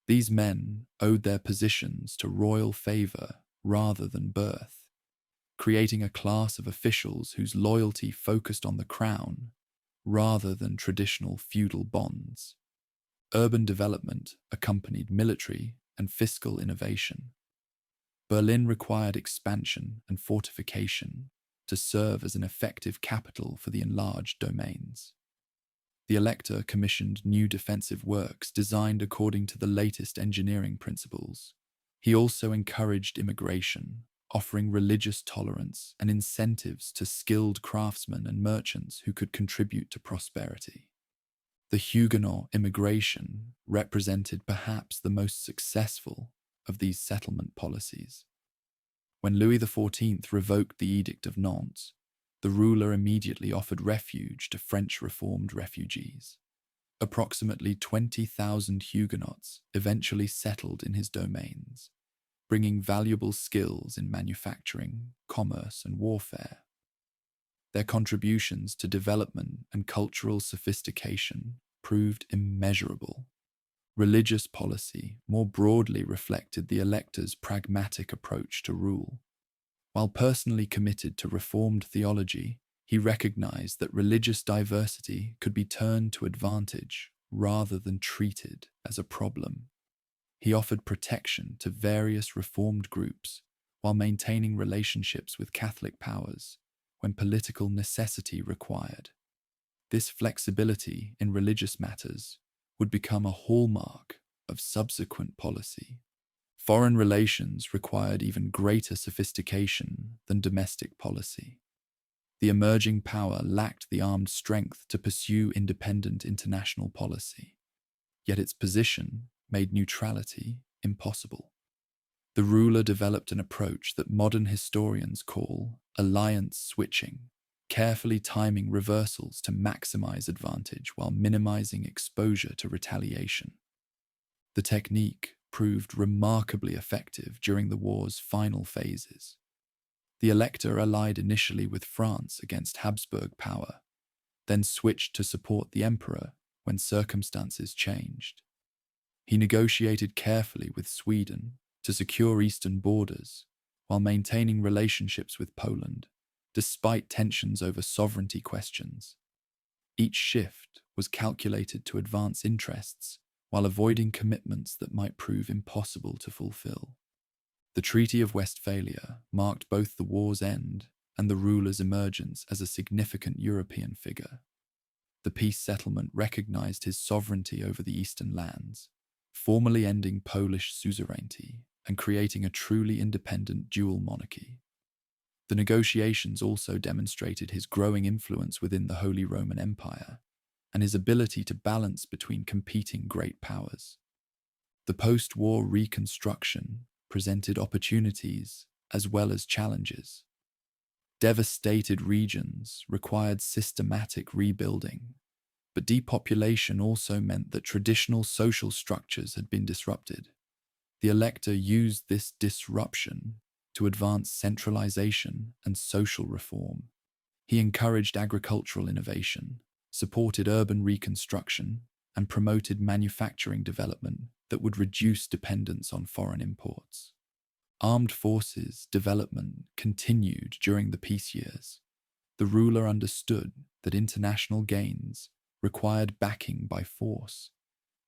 Speaker 1: These men owed their positions to royal favor rather than birth, creating a class of officials whose loyalty focused on the crown rather than traditional feudal bonds. Urban development accompanied military and fiscal innovation. Berlin required expansion and fortification to serve as an effective capital for the enlarged domains. The Elector commissioned new defensive works designed according to the latest engineering principles. He also encouraged immigration, offering religious tolerance and incentives to skilled craftsmen and merchants who could contribute to prosperity. The Huguenot immigration represented perhaps the most successful of these settlement policies. When Louis XIV revoked the Edict of Nantes, the ruler immediately offered refuge to French Reformed refugees. Approximately 20,000 Huguenots eventually settled in his domains, bringing valuable skills in manufacturing, commerce, and warfare. Their contributions to development and cultural sophistication proved immeasurable. Religious policy more broadly reflected the elector's pragmatic approach to rule. While personally committed to Reformed theology, he recognized that religious diversity could be turned to advantage rather than treated as a problem. He offered protection to various Reformed groups while maintaining relationships with Catholic powers when political necessity required. This flexibility in religious matters would become a hallmark of subsequent policy. Foreign relations required even greater sophistication than domestic policy. The emerging power lacked the armed strength to pursue independent international policy, yet its position made neutrality impossible. The ruler developed an approach that modern historians call alliance switching, carefully timing reversals to maximize advantage while minimizing exposure to retaliation. The technique proved remarkably effective during the war's final phases. The Elector allied initially with France against Habsburg power, then switched to support the Emperor when circumstances changed. He negotiated carefully with Sweden to secure eastern borders while maintaining relationships with Poland, despite tensions over sovereignty questions. Each shift was calculated to advance interests while avoiding commitments that might prove impossible to fulfill. The Treaty of Westphalia marked both the war's end and the ruler's emergence as a significant European figure. The peace settlement recognized his sovereignty over the eastern lands, formally ending Polish suzerainty and creating a truly independent dual monarchy. The negotiations also demonstrated his growing influence within the Holy Roman Empire and his ability to balance between competing great powers. The post-war reconstruction presented opportunities as well as challenges. Devastated regions required systematic rebuilding, but depopulation also meant that traditional social structures had been disrupted. The Elector used this disruption to advance centralization and social reform. He encouraged agricultural innovation, supported urban reconstruction, and promoted manufacturing development that would reduce dependence on foreign imports. Armed forces development continued during the peace years. The ruler understood that international gains required backing by force,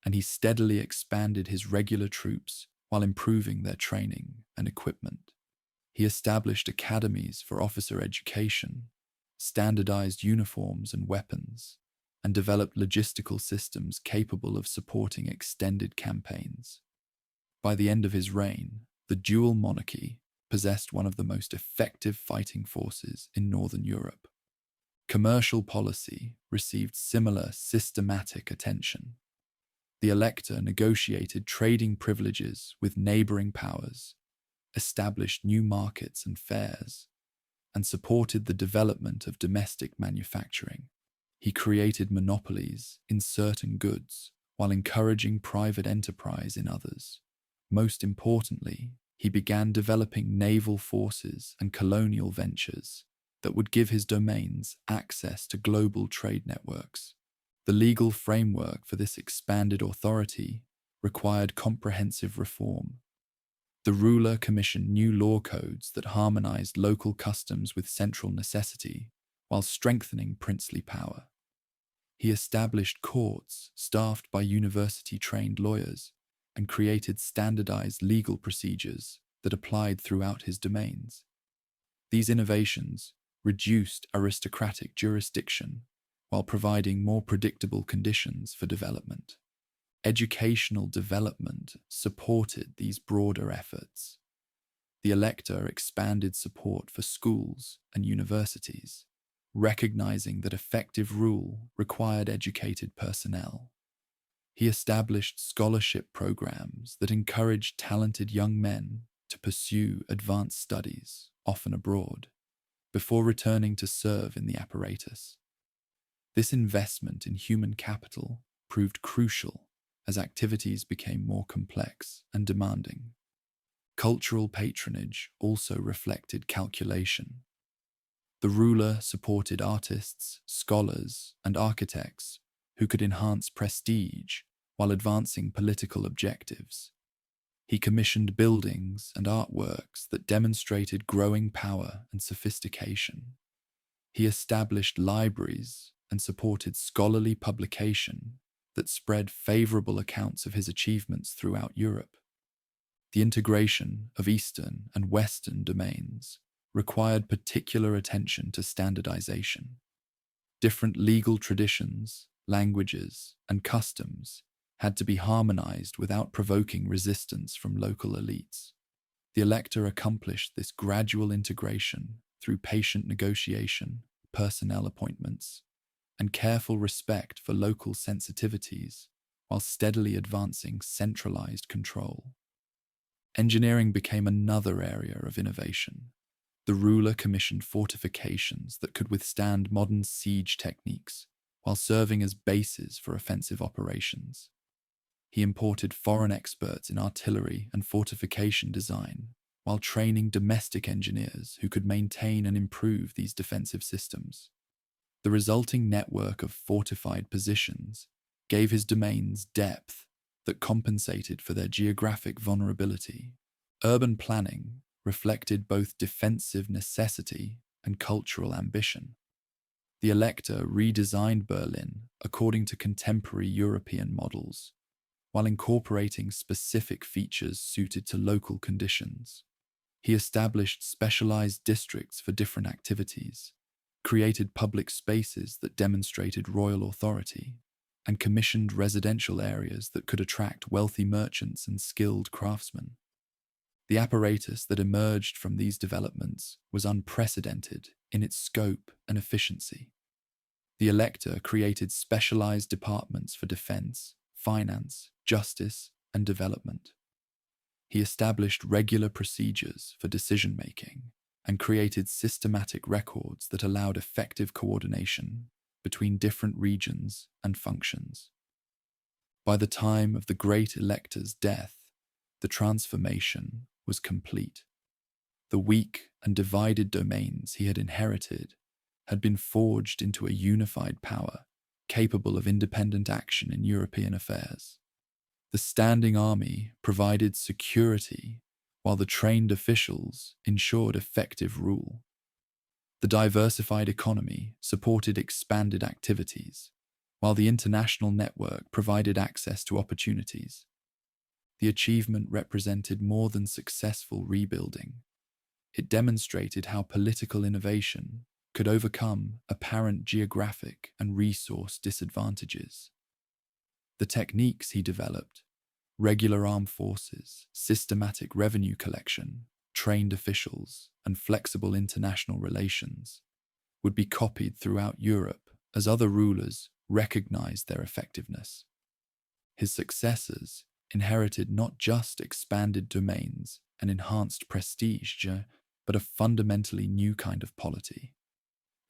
Speaker 1: and he steadily expanded his regular troops while improving their training and equipment. He established academies for officer education, standardized uniforms and weapons, and developed logistical systems capable of supporting extended campaigns. By the end of his reign, the dual monarchy possessed one of the most effective fighting forces in Northern Europe. Commercial policy received similar systematic attention. The Elector negotiated trading privileges with neighboring powers, established new markets and fairs, and supported the development of domestic manufacturing. He created monopolies in certain goods while encouraging private enterprise in others. Most importantly, he began developing naval forces and colonial ventures that would give his domains access to global trade networks. The legal framework for this expanded authority required comprehensive reform. The ruler commissioned new law codes that harmonized local customs with central necessity while strengthening princely power. He established courts staffed by university-trained lawyers and created standardized legal procedures that applied throughout his domains. These innovations reduced aristocratic jurisdiction while providing more predictable conditions for development. Educational development supported these broader efforts. The Elector expanded support for schools and universities, recognizing that effective rule required educated personnel. He established scholarship programs that encouraged talented young men to pursue advanced studies, often abroad, before returning to serve in the apparatus. This investment in human capital proved crucial as activities became more complex and demanding. Cultural patronage also reflected calculation. The ruler supported artists, scholars, and architects who could enhance prestige while advancing political objectives. He commissioned buildings and artworks that demonstrated growing power and sophistication. He established libraries and supported scholarly publication that spread favorable accounts of his achievements throughout Europe. The integration of Eastern and Western domains required particular attention to standardization. Different legal traditions, languages, and customs had to be harmonized without provoking resistance from local elites. The Elector accomplished this gradual integration through patient negotiation, personnel appointments, and careful respect for local sensitivities, while steadily advancing centralized control. Engineering became another area of innovation. The ruler commissioned fortifications that could withstand modern siege techniques while serving as bases for offensive operations. He imported foreign experts in artillery and fortification design while training domestic engineers who could maintain and improve these defensive systems. The resulting network of fortified positions gave his domains depth that compensated for their geographic vulnerability. Urban planning reflected both defensive necessity and cultural ambition. The Elector redesigned Berlin according to contemporary European models, while incorporating specific features suited to local conditions. He established specialized districts for different activities, created public spaces that demonstrated royal authority, and commissioned residential areas that could attract wealthy merchants and skilled craftsmen. The apparatus that emerged from these developments was unprecedented in its scope and efficiency. The Elector created specialized departments for defense, finance, justice, and development. He established regular procedures for decision-making and created systematic records that allowed effective coordination between different regions and functions. By the time of the Great Elector's death, the transformation was complete. The weak and divided domains he had inherited had been forged into a unified power capable of independent action in European affairs. The standing army provided security, while the trained officials ensured effective rule. The diversified economy supported expanded activities, while the international network provided access to opportunities. The achievement represented more than successful rebuilding. It demonstrated how political innovation could overcome apparent geographic and resource disadvantages. The techniques he developed, regular armed forces, systematic revenue collection, trained officials, and flexible international relations, would be copied throughout Europe as other rulers recognized their effectiveness. His successors inherited not just expanded domains and enhanced prestige, but a fundamentally new kind of polity.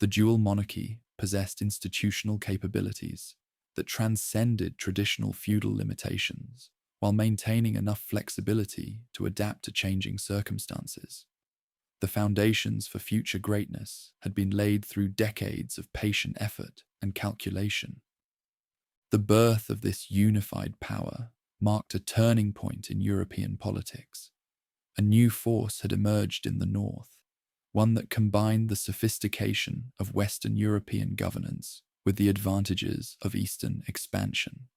Speaker 1: The dual monarchy possessed institutional capabilities that transcended traditional feudal limitations, while maintaining enough flexibility to adapt to changing circumstances. The foundations for future greatness had been laid through decades of patient effort and calculation. The birth of this unified power marked a turning point in European politics. A new force had emerged in the north, one that combined the sophistication of Western European governance with the advantages of Eastern expansion.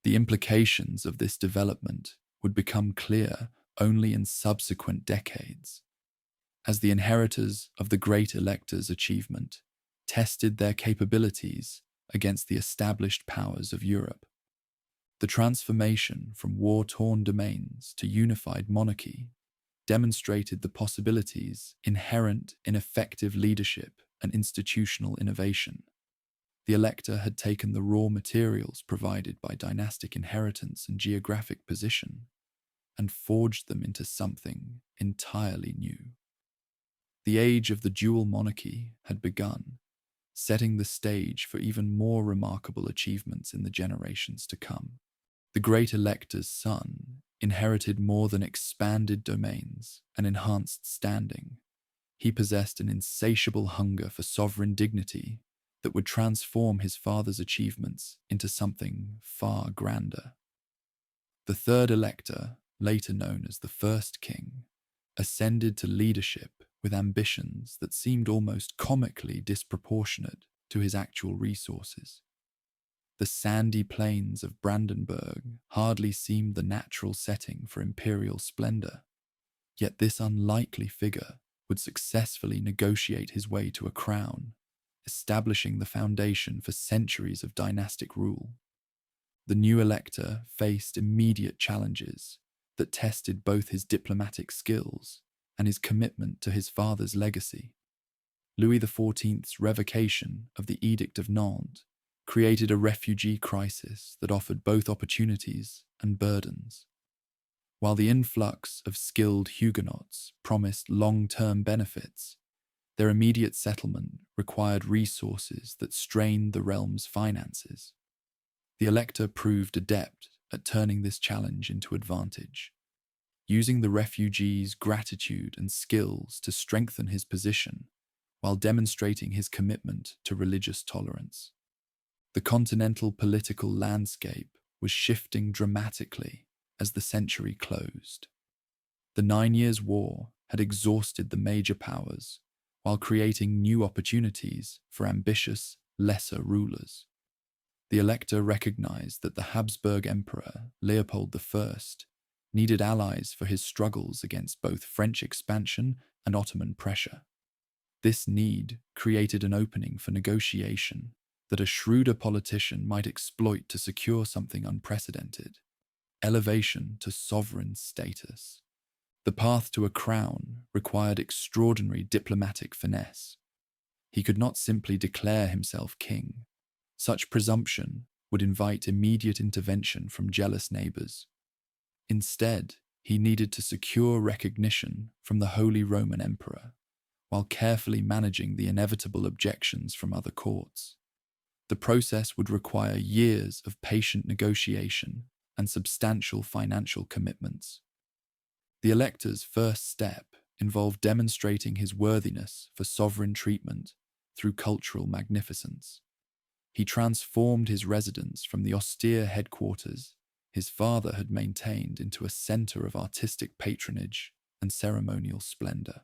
Speaker 1: The implications of this development would become clear only in subsequent decades. As the inheritors of the Great Elector's achievement, tested their capabilities against the established powers of Europe. The transformation from war-torn domains to unified monarchy demonstrated the possibilities inherent in effective leadership and institutional innovation. The Elector had taken the raw materials provided by dynastic inheritance and geographic position and forged them into something entirely new. The age of the dual monarchy had begun, setting the stage for even more remarkable achievements in the generations to come. The great Elector's son inherited more than expanded domains and enhanced standing. He possessed an insatiable hunger for sovereign dignity that would transform his father's achievements into something far grander. The third Elector, later known as the First King, ascended to leadership with ambitions that seemed almost comically disproportionate to his actual resources. The sandy plains of Brandenburg hardly seemed the natural setting for imperial splendor, yet this unlikely figure would successfully negotiate his way to a crown, establishing the foundation for centuries of dynastic rule. The new Elector faced immediate challenges that tested both his diplomatic skills and his commitment to his father's legacy. Louis XIV's revocation of the Edict of Nantes created a refugee crisis that offered both opportunities and burdens. While the influx of skilled Huguenots promised long-term benefits, their immediate settlement required resources that strained the realm's finances. The Elector proved adept at turning this challenge into advantage, using the refugees' gratitude and skills to strengthen his position while demonstrating his commitment to religious tolerance. The continental political landscape was shifting dramatically as the century closed. The 9 Years' War had exhausted the major powers while creating new opportunities for ambitious, lesser rulers. The Elector recognized that the Habsburg Emperor, Leopold I, needed allies for his struggles against both French expansion and Ottoman pressure. This need created an opening for negotiation that a shrewder politician might exploit to secure something unprecedented: elevation to sovereign status. The path to a crown required extraordinary diplomatic finesse. He could not simply declare himself king. Such presumption would invite immediate intervention from jealous neighbors. Instead, he needed to secure recognition from the Holy Roman Emperor, while carefully managing the inevitable objections from other courts. The process would require years of patient negotiation and substantial financial commitments. The Elector's first step involved demonstrating his worthiness for sovereign treatment through cultural magnificence. He transformed his residence from the austere headquarters his father had maintained into a center of artistic patronage and ceremonial splendor.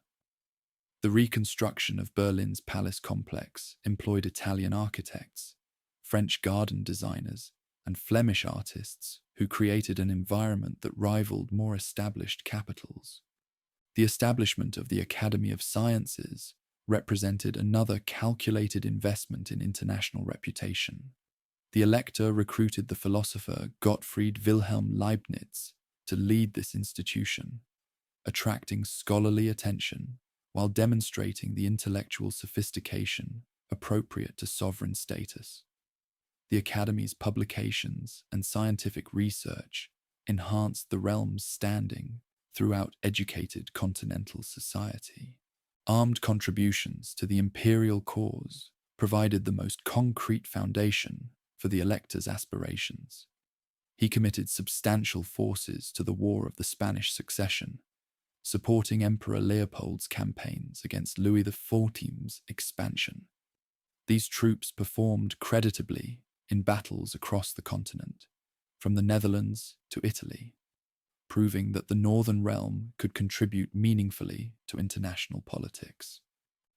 Speaker 1: The reconstruction of Berlin's palace complex employed Italian architects, French garden designers, and Flemish artists who created an environment that rivaled more established capitals. The establishment of the Academy of Sciences represented another calculated investment in international reputation. The Elector recruited the philosopher Gottfried Wilhelm Leibniz to lead this institution, attracting scholarly attention while demonstrating the intellectual sophistication appropriate to sovereign status. The Academy's publications and scientific research enhanced the realm's standing throughout educated continental society. Armed contributions to the imperial cause provided the most concrete foundation for the Elector's aspirations. He committed substantial forces to the War of the Spanish Succession, supporting Emperor Leopold's campaigns against Louis XIV's expansion. These troops performed creditably in battles across the continent, from the Netherlands to Italy, proving that the Northern Realm could contribute meaningfully to international politics.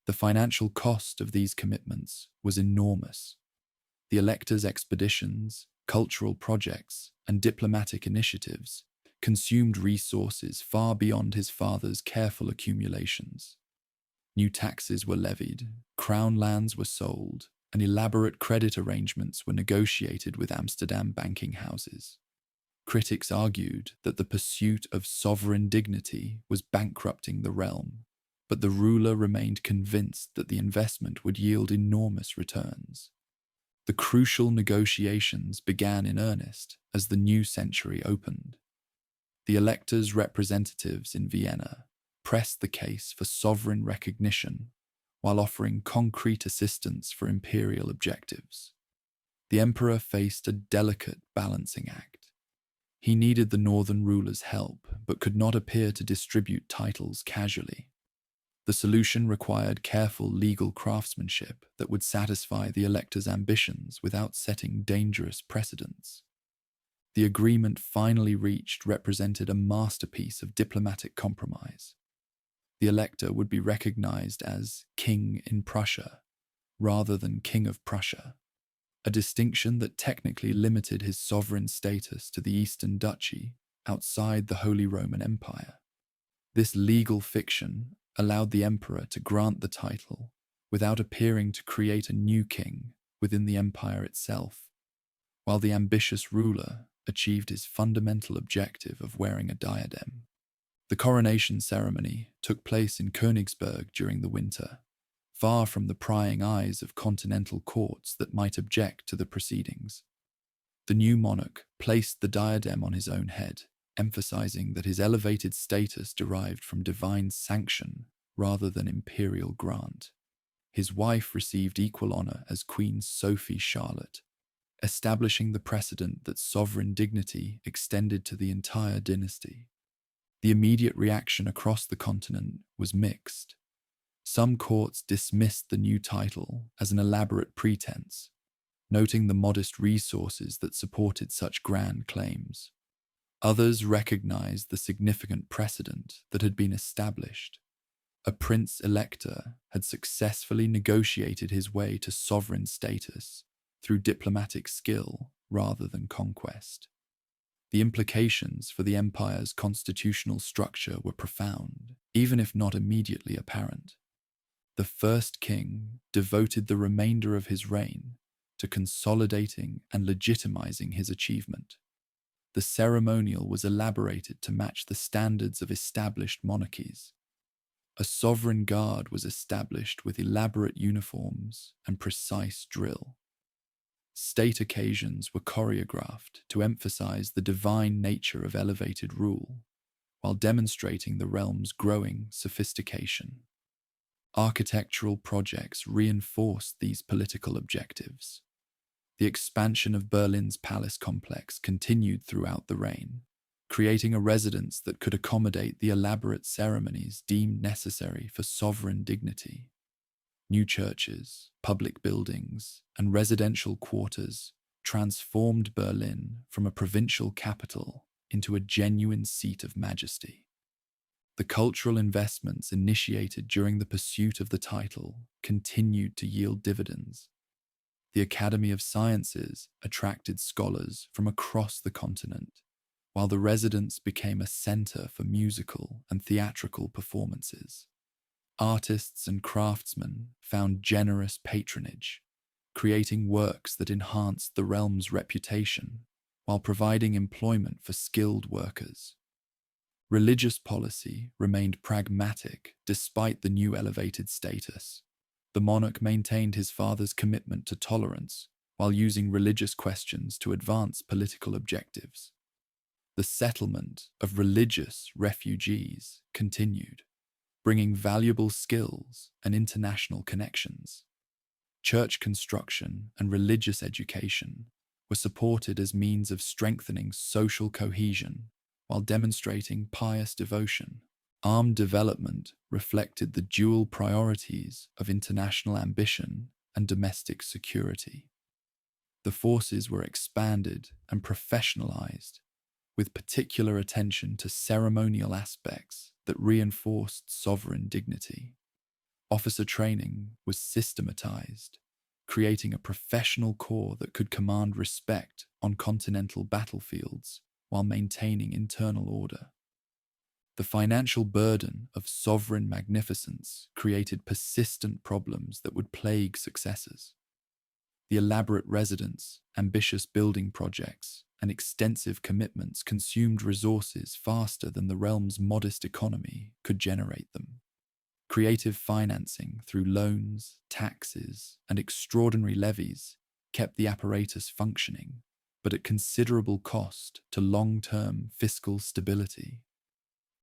Speaker 1: The financial cost of these commitments was enormous. The Elector's expeditions, cultural projects, and diplomatic initiatives consumed resources far beyond his father's careful accumulations. New taxes were levied, crown lands were sold, and elaborate credit arrangements were negotiated with Amsterdam banking houses. Critics argued that the pursuit of sovereign dignity was bankrupting the realm, but the ruler remained convinced that the investment would yield enormous returns. The crucial negotiations began in earnest as the new century opened. The electors' representatives in Vienna pressed the case for sovereign recognition while offering concrete assistance for imperial objectives. The emperor faced a delicate balancing act. He needed the northern rulers' help, but could not appear to distribute titles casually. The solution required careful legal craftsmanship that would satisfy the electors' ambitions without setting dangerous precedents. The agreement finally reached represented a masterpiece of diplomatic compromise. The elector would be recognized as King in Prussia, rather than King of Prussia, a distinction that technically limited his sovereign status to the Eastern Duchy outside the Holy Roman Empire. This legal fiction allowed the emperor to grant the title without appearing to create a new king within the empire itself, while the ambitious ruler achieved his fundamental objective of wearing a diadem. The coronation ceremony took place in Königsberg during the winter, far from the prying eyes of continental courts that might object to the proceedings. The new monarch placed the diadem on his own head, emphasizing that his elevated status derived from divine sanction rather than imperial grant. His wife received equal honor as Queen Sophie Charlotte, establishing the precedent that sovereign dignity extended to the entire dynasty. The immediate reaction across the continent was mixed. Some courts dismissed the new title as an elaborate pretense, noting the modest resources that supported such grand claims. Others recognized the significant precedent that had been established. A prince-elector had successfully negotiated his way to sovereign status through diplomatic skill rather than conquest. The implications for the empire's constitutional structure were profound, even if not immediately apparent. The first king devoted the remainder of his reign to consolidating and legitimizing his achievement. The ceremonial was elaborated to match the standards of established monarchies. A sovereign guard was established with elaborate uniforms and precise drill. State occasions were choreographed to emphasize the divine nature of elevated rule, while demonstrating the realm's growing sophistication. Architectural projects reinforced these political objectives. The expansion of Berlin's palace complex continued throughout the reign, creating a residence that could accommodate the elaborate ceremonies deemed necessary for sovereign dignity. New churches, public buildings, and residential quarters transformed Berlin from a provincial capital into a genuine seat of majesty. The cultural investments initiated during the pursuit of the title continued to yield dividends. The Academy of Sciences attracted scholars from across the continent, while the residence became a center for musical and theatrical performances. Artists and craftsmen found generous patronage, creating works that enhanced the realm's reputation while providing employment for skilled workers. Religious policy remained pragmatic despite the new elevated status. The monarch maintained his father's commitment to tolerance while using religious questions to advance political objectives. The settlement of religious refugees continued, bringing valuable skills and international connections. Church construction and religious education were supported as means of strengthening social cohesion while demonstrating pious devotion. Armed development reflected the dual priorities of international ambition and domestic security. The forces were expanded and professionalized, with particular attention to ceremonial aspects that reinforced sovereign dignity. Officer training was systematized, creating a professional corps that could command respect on continental battlefields while maintaining internal order. The financial burden of sovereign magnificence created persistent problems that would plague successors. The elaborate residence, ambitious building projects, and extensive commitments consumed resources faster than the realm's modest economy could generate them. Creative financing through loans, taxes, and extraordinary levies kept the apparatus functioning, but at considerable cost to long-term fiscal stability.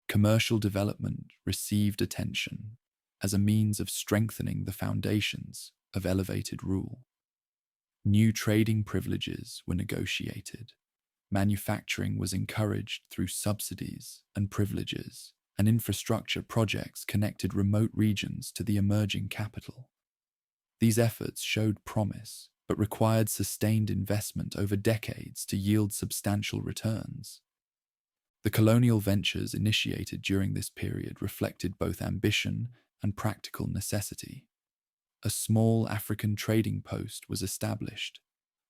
Speaker 1: Commercial development received attention as a means of strengthening the foundations of elevated rule. New trading privileges were negotiated. Manufacturing was encouraged through subsidies and privileges, and infrastructure projects connected remote regions to the emerging capital. These efforts showed promise, but required sustained investment over decades to yield substantial returns. The colonial ventures initiated during this period reflected both ambition and practical necessity. A small African trading post was established,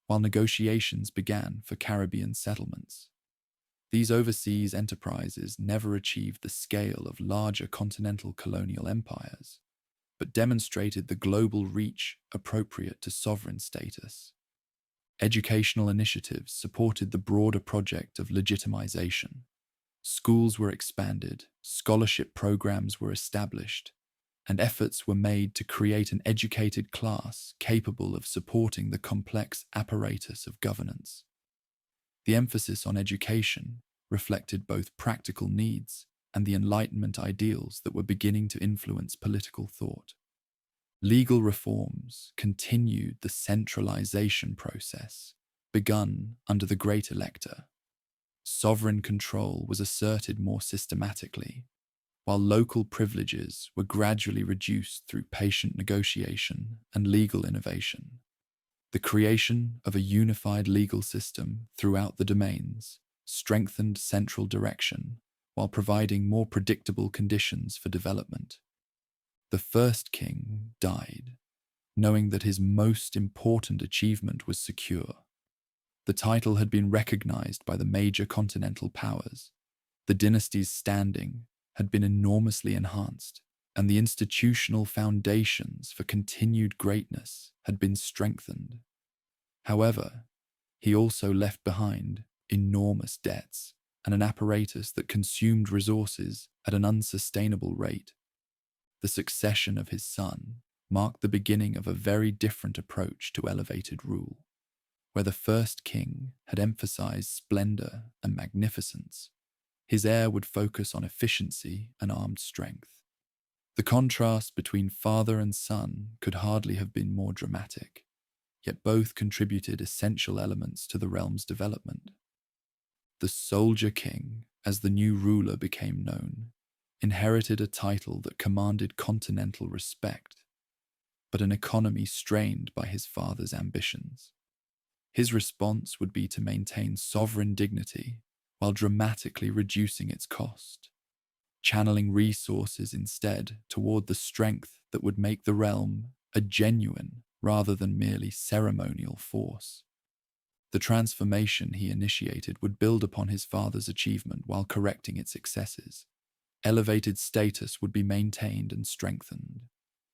Speaker 1: while negotiations began for Caribbean settlements. These overseas enterprises never achieved the scale of larger continental colonial empires, but demonstrated the global reach appropriate to sovereign status. Educational initiatives supported the broader project of legitimization. Schools were expanded, scholarship programs were established, and efforts were made to create an educated class capable of supporting the complex apparatus of governance. The emphasis on education reflected both practical needs and the Enlightenment ideals that were beginning to influence political thought. Legal reforms continued the centralization process begun under the Great Elector. Sovereign control was asserted more systematically, while local privileges were gradually reduced through patient negotiation and legal innovation. The creation of a unified legal system throughout the domains strengthened central direction while providing more predictable conditions for development. The first king died, knowing that his most important achievement was secure. The title had been recognized by the major continental powers. The dynasty's standing had been enormously enhanced, and the institutional foundations for continued greatness had been strengthened. However, he also left behind enormous debts and an apparatus that consumed resources at an unsustainable rate. The succession of his son marked the beginning of a very different approach to elevated rule. Where the first king had emphasized splendor and magnificence, his heir would focus on efficiency and armed strength. The contrast between father and son could hardly have been more dramatic, yet both contributed essential elements to the realm's development. The soldier king, as the new ruler became known, inherited a title that commanded continental respect, but an economy strained by his father's ambitions. His response would be to maintain sovereign dignity while dramatically reducing its cost, channeling resources instead toward the strength that would make the realm a genuine rather than merely ceremonial force. The transformation he initiated would build upon his father's achievement while correcting its excesses. Elevated status would be maintained and strengthened,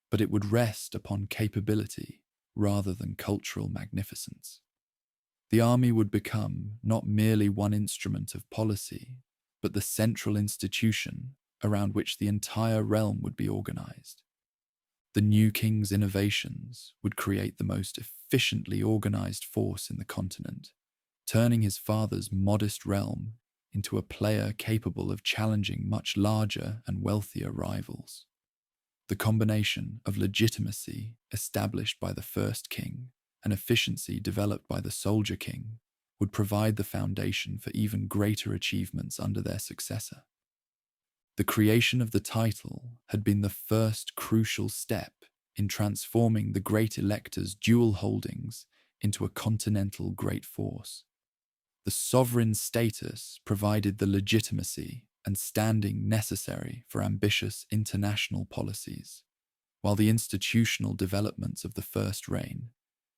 Speaker 1: but it would rest upon capability rather than cultural magnificence. The army would become not merely one instrument of policy, but the central institution around which the entire realm would be organized. The new king's innovations would create the most efficiently organized force in the continent, turning his father's modest realm into a player capable of challenging much larger and wealthier rivals. The combination of legitimacy established by the first king and efficiency developed by the soldier king would provide the foundation for even greater achievements under their successor. The creation of the title had been the first crucial step in transforming the Great Elector's dual holdings into a continental great force. The sovereign status provided the legitimacy and standing necessary for ambitious international policies, while the institutional developments of the first reign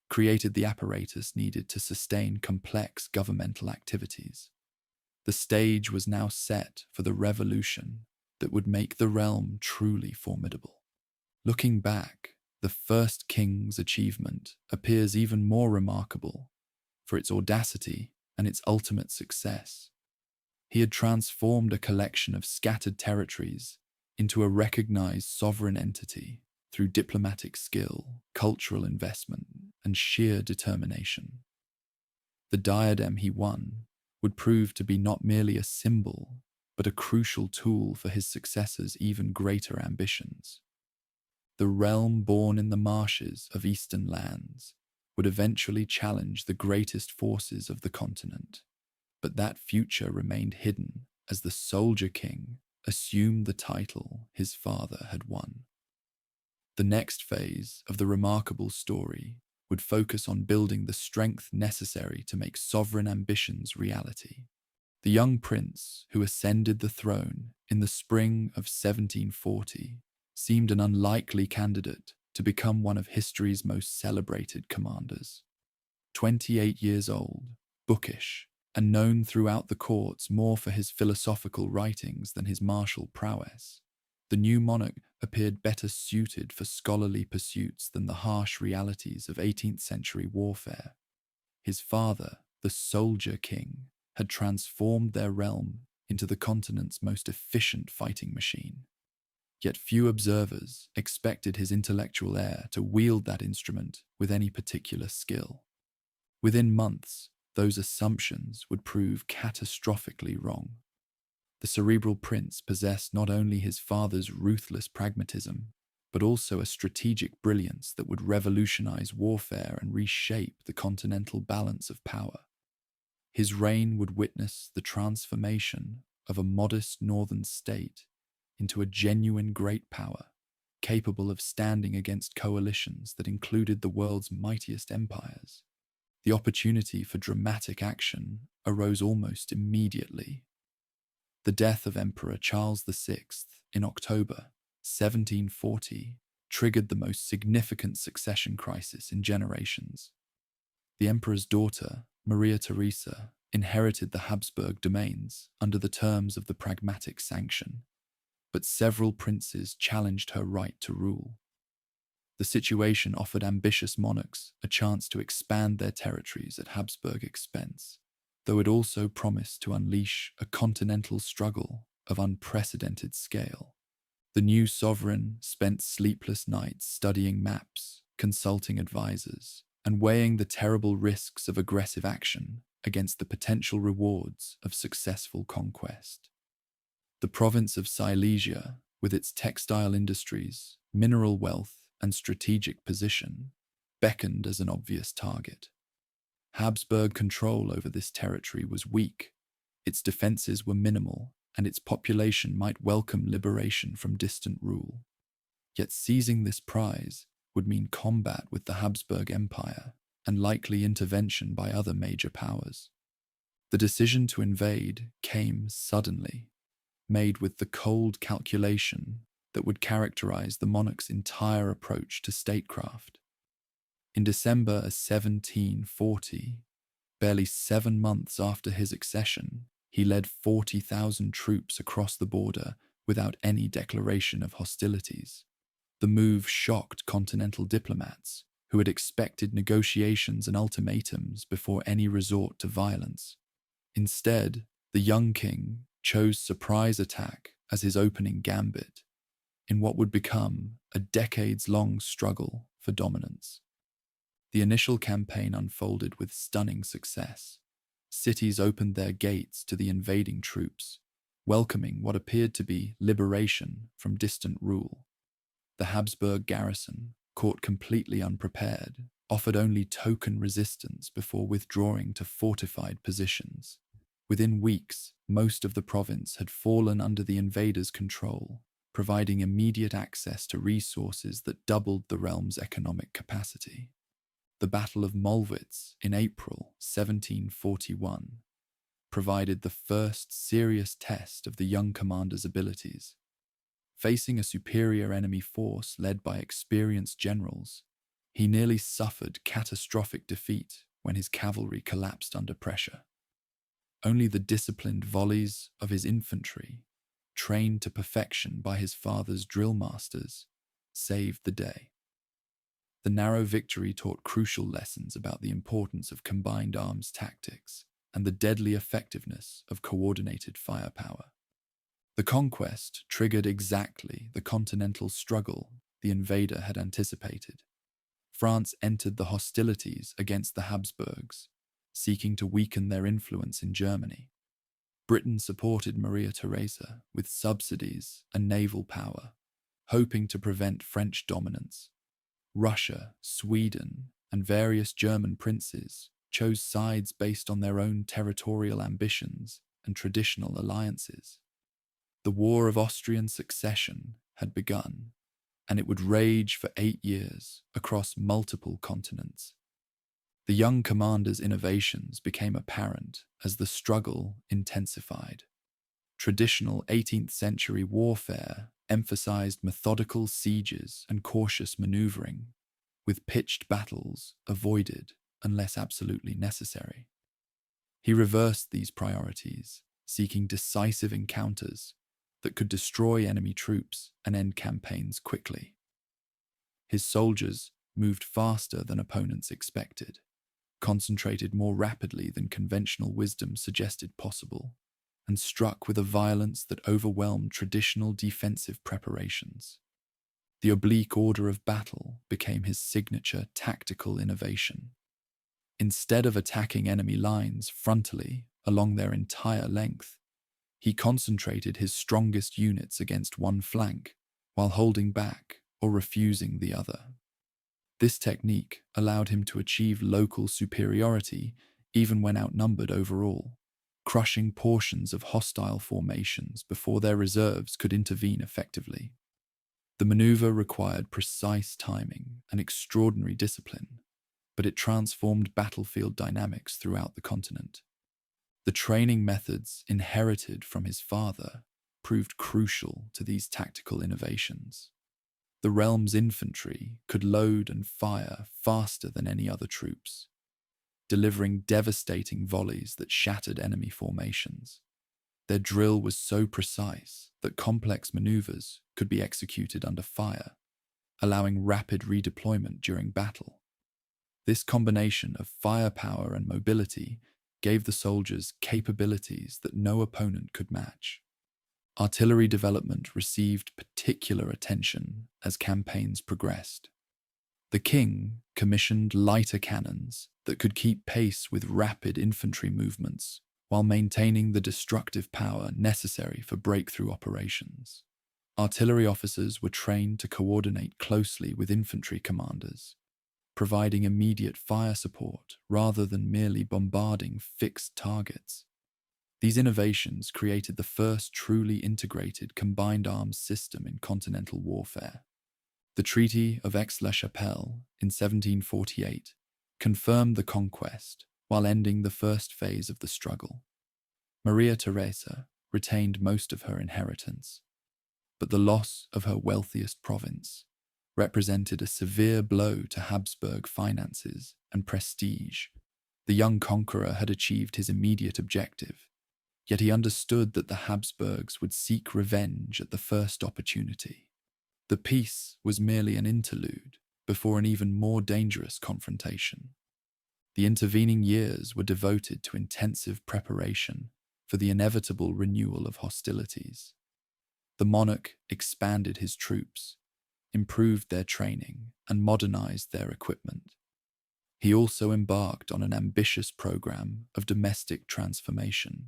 Speaker 1: created the apparatus needed to sustain complex governmental activities. The stage was now set for the revolution that would make the realm truly formidable. Looking back, the first king's achievement appears even more remarkable for its audacity and its ultimate success. He had transformed a collection of scattered territories into a recognized sovereign entity through diplomatic skill, cultural investment, and sheer determination. The diadem he won would prove to be not merely a symbol, but a crucial tool for his successors' even greater ambitions. The realm born in the marshes of eastern lands would eventually challenge the greatest forces of the continent, but that future remained hidden as the Soldier King assumed the title his father had won. The next phase of the remarkable story would focus on building the strength necessary to make sovereign ambitions reality. The young prince who ascended the throne in the spring of 1740 seemed an unlikely candidate to become one of history's most celebrated commanders. 28 years old, bookish, and known throughout the courts more for his philosophical writings than his martial prowess, the new monarch appeared better suited for scholarly pursuits than the harsh realities of 18th century warfare. His father, the Soldier King, had transformed their realm into the continent's most efficient fighting machine. Yet few observers expected his intellectual heir to wield that instrument with any particular skill. Within months, those assumptions would prove catastrophically wrong. The cerebral prince possessed not only his father's ruthless pragmatism, but also a strategic brilliance that would revolutionize warfare and reshape the continental balance of power. His reign would witness the transformation of a modest northern state into a genuine great power, capable of standing against coalitions that included the world's mightiest empires. The opportunity for dramatic action arose almost immediately. The death of Emperor Charles VI in October 1740 triggered the most significant succession crisis in generations. The emperor's daughter, Maria Theresa, inherited the Habsburg domains under the terms of the Pragmatic Sanction, but several princes challenged her right to rule. The situation offered ambitious monarchs a chance to expand their territories at Habsburg expense, though it also promised to unleash a continental struggle of unprecedented scale. The new sovereign spent sleepless nights studying maps, consulting advisors, and weighing the terrible risks of aggressive action against the potential rewards of successful conquest. The province of Silesia, with its textile industries, mineral wealth, and strategic position, beckoned as an obvious target. Habsburg control over this territory was weak, its defenses were minimal, and its population might welcome liberation from distant rule. Yet seizing this prize would mean combat with the Habsburg Empire and likely intervention by other major powers. The decision to invade came suddenly, made with the cold calculation that would characterize the monarch's entire approach to statecraft. In December 1740, barely 7 months after his accession, he led 40,000 troops across the border without any declaration of hostilities. The move shocked continental diplomats who had expected negotiations and ultimatums before any resort to violence. Instead, the young king chose surprise attack as his opening gambit in what would become a decades-long struggle for dominance. The initial campaign unfolded with stunning success. Cities opened their gates to the invading troops, welcoming what appeared to be liberation from distant rule. The Habsburg garrison, caught completely unprepared, offered only token resistance before withdrawing to fortified positions. Within weeks, most of the province had fallen under the invaders' control, providing immediate access to resources that doubled the realm's economic capacity. The Battle of Mollwitz in April 1741 provided the first serious test of the young commander's abilities. Facing a superior enemy force led by experienced generals, he nearly suffered catastrophic defeat when his cavalry collapsed under pressure. Only the disciplined volleys of his infantry, trained to perfection by his father's drill masters, saved the day. The narrow victory taught crucial lessons about the importance of combined arms tactics and the deadly effectiveness of coordinated firepower. The conquest triggered exactly the continental struggle the invader had anticipated. France entered the hostilities against the Habsburgs, seeking to weaken their influence in Germany. Britain supported Maria Theresa with subsidies and naval power, hoping to prevent French dominance. Russia, Sweden, and various German princes chose sides based on their own territorial ambitions and traditional alliances. The War of Austrian Succession had begun, and it would rage for 8 years across multiple continents. The young commander's innovations became apparent as the struggle intensified. Traditional 18th century warfare emphasized methodical sieges and cautious maneuvering, with pitched battles avoided unless absolutely necessary. He reversed these priorities, seeking decisive encounters that could destroy enemy troops and end campaigns quickly. His soldiers moved faster than opponents expected, concentrated more rapidly than conventional wisdom suggested possible, and struck with a violence that overwhelmed traditional defensive preparations. The oblique order of battle became his signature tactical innovation. Instead of attacking enemy lines frontally along their entire length, he concentrated his strongest units against one flank while holding back or refusing the other. This technique allowed him to achieve local superiority even when outnumbered overall, crushing portions of hostile formations before their reserves could intervene effectively. The maneuver required precise timing and extraordinary discipline, but it transformed battlefield dynamics throughout the continent. The training methods inherited from his father proved crucial to these tactical innovations. The realm's infantry could load and fire faster than any other troops, delivering devastating volleys that shattered enemy formations. Their drill was so precise that complex maneuvers could be executed under fire, allowing rapid redeployment during battle. This combination of firepower and mobility gave the soldiers capabilities that no opponent could match. Artillery development received particular attention as campaigns progressed. The king commissioned lighter cannons that could keep pace with rapid infantry movements while maintaining the destructive power necessary for breakthrough operations. Artillery officers were trained to coordinate closely with infantry commanders, providing immediate fire support rather than merely bombarding fixed targets. These innovations created the first truly integrated combined arms system in continental warfare. The Treaty of Aix-la-Chapelle in 1748 confirmed the conquest while ending the first phase of the struggle. Maria Theresa retained most of her inheritance, but the loss of her wealthiest province represented a severe blow to Habsburg finances and prestige. The young conqueror had achieved his immediate objective, yet he understood that the Habsburgs would seek revenge at the first opportunity. The peace was merely an interlude before an even more dangerous confrontation. The intervening years were devoted to intensive preparation for the inevitable renewal of hostilities. The monarch expanded his troops, improved their training, and modernized their equipment. He also embarked on an ambitious program of domestic transformation,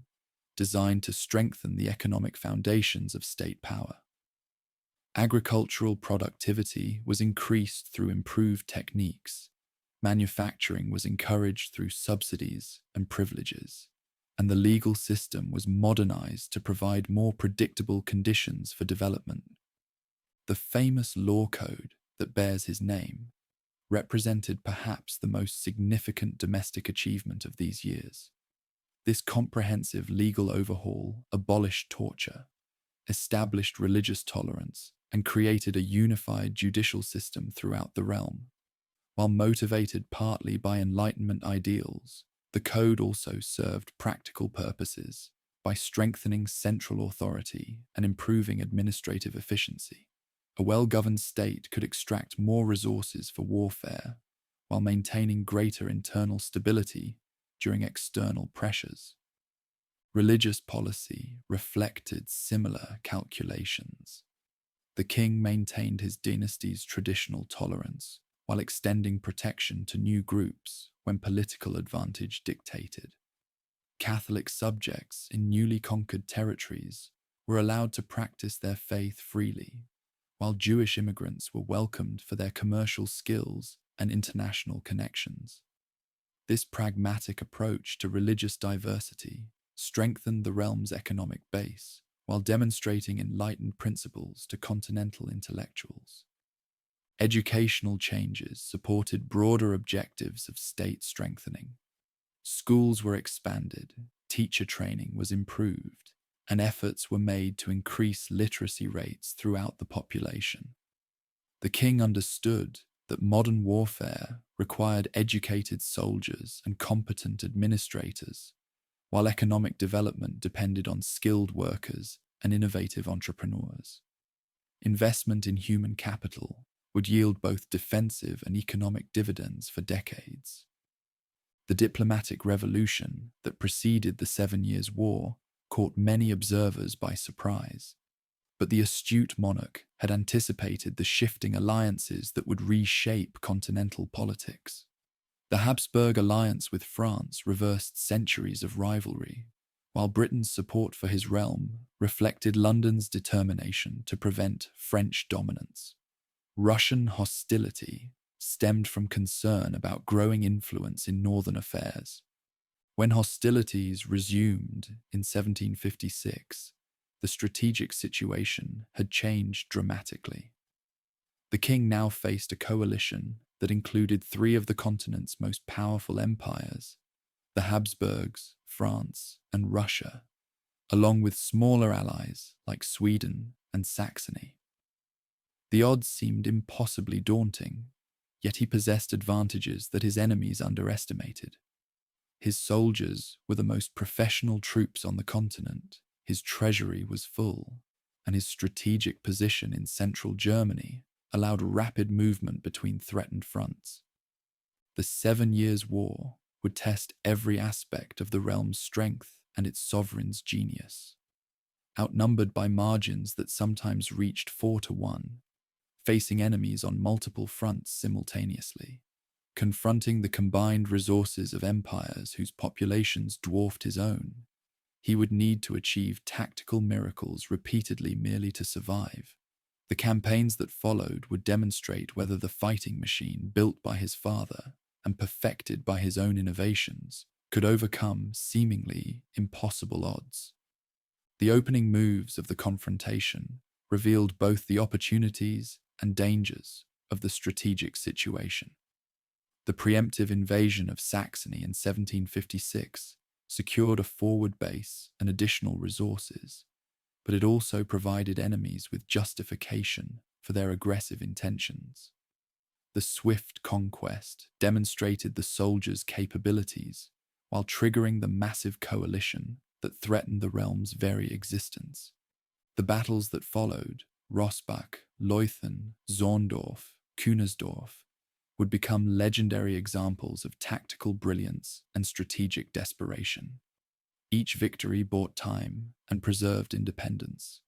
Speaker 1: designed to strengthen the economic foundations of state power. Agricultural productivity was increased through improved techniques, manufacturing was encouraged through subsidies and privileges, and the legal system was modernized to provide more predictable conditions for development. The famous law code that bears his name represented perhaps the most significant domestic achievement of these years. This comprehensive legal overhaul abolished torture, established religious tolerance, and created a unified judicial system throughout the realm. While motivated partly by Enlightenment ideals, The code also served practical purposes by strengthening central authority and improving administrative efficiency. A well-governed state could extract more resources for warfare while maintaining greater internal stability during external pressures. Religious policy reflected similar calculations. The king maintained his dynasty's traditional tolerance while extending protection to new groups when political advantage dictated. Catholic subjects in newly conquered territories were allowed to practice their faith freely, while Jewish immigrants were welcomed for their commercial skills and international connections. This pragmatic approach to religious diversity strengthened the realm's economic base while demonstrating enlightened principles to continental intellectuals. Educational changes supported broader objectives of state strengthening. Schools were expanded, teacher training was improved, and efforts were made to increase literacy rates throughout the population. The king understood that modern warfare required educated soldiers and competent administrators, while economic development depended on skilled workers and innovative entrepreneurs. Investment in human capital would yield both defensive and economic dividends for decades. The diplomatic revolution that preceded the 7 Years' War caught many observers by surprise, but the astute monarch had anticipated the shifting alliances that would reshape continental politics. The Habsburg alliance with France reversed centuries of rivalry, while Britain's support for his realm reflected London's determination to prevent French dominance. Russian hostility stemmed from concern about growing influence in northern affairs. When hostilities resumed in 1756, the strategic situation had changed dramatically. The king now faced a coalition that included 3 of the continent's most powerful empires, the Habsburgs, France, and Russia, along with smaller allies like Sweden and Saxony. The odds seemed impossibly daunting, yet he possessed advantages that his enemies underestimated. His soldiers were the most professional troops on the continent, his treasury was full, and his strategic position in central Germany allowed rapid movement between threatened fronts. The 7 Years' War would test every aspect of the realm's strength and its sovereign's genius. Outnumbered by margins that sometimes reached 4-1, facing enemies on multiple fronts simultaneously, confronting the combined resources of empires whose populations dwarfed his own, he would need to achieve tactical miracles repeatedly merely to survive. The campaigns that followed would demonstrate whether the fighting machine built by his father and perfected by his own innovations could overcome seemingly impossible odds. The opening moves of the confrontation revealed both the opportunities and dangers of the strategic situation. The preemptive invasion of Saxony in 1756 secured a forward base and additional resources, but it also provided enemies with justification for their aggressive intentions. The swift conquest demonstrated the soldiers' capabilities while triggering the massive coalition that threatened the realm's very existence. The battles that followed, Rossbach, Leuthen, Zorndorf, Kunersdorf, would become legendary examples of tactical brilliance and strategic desperation. Each victory bought time and preserved independence,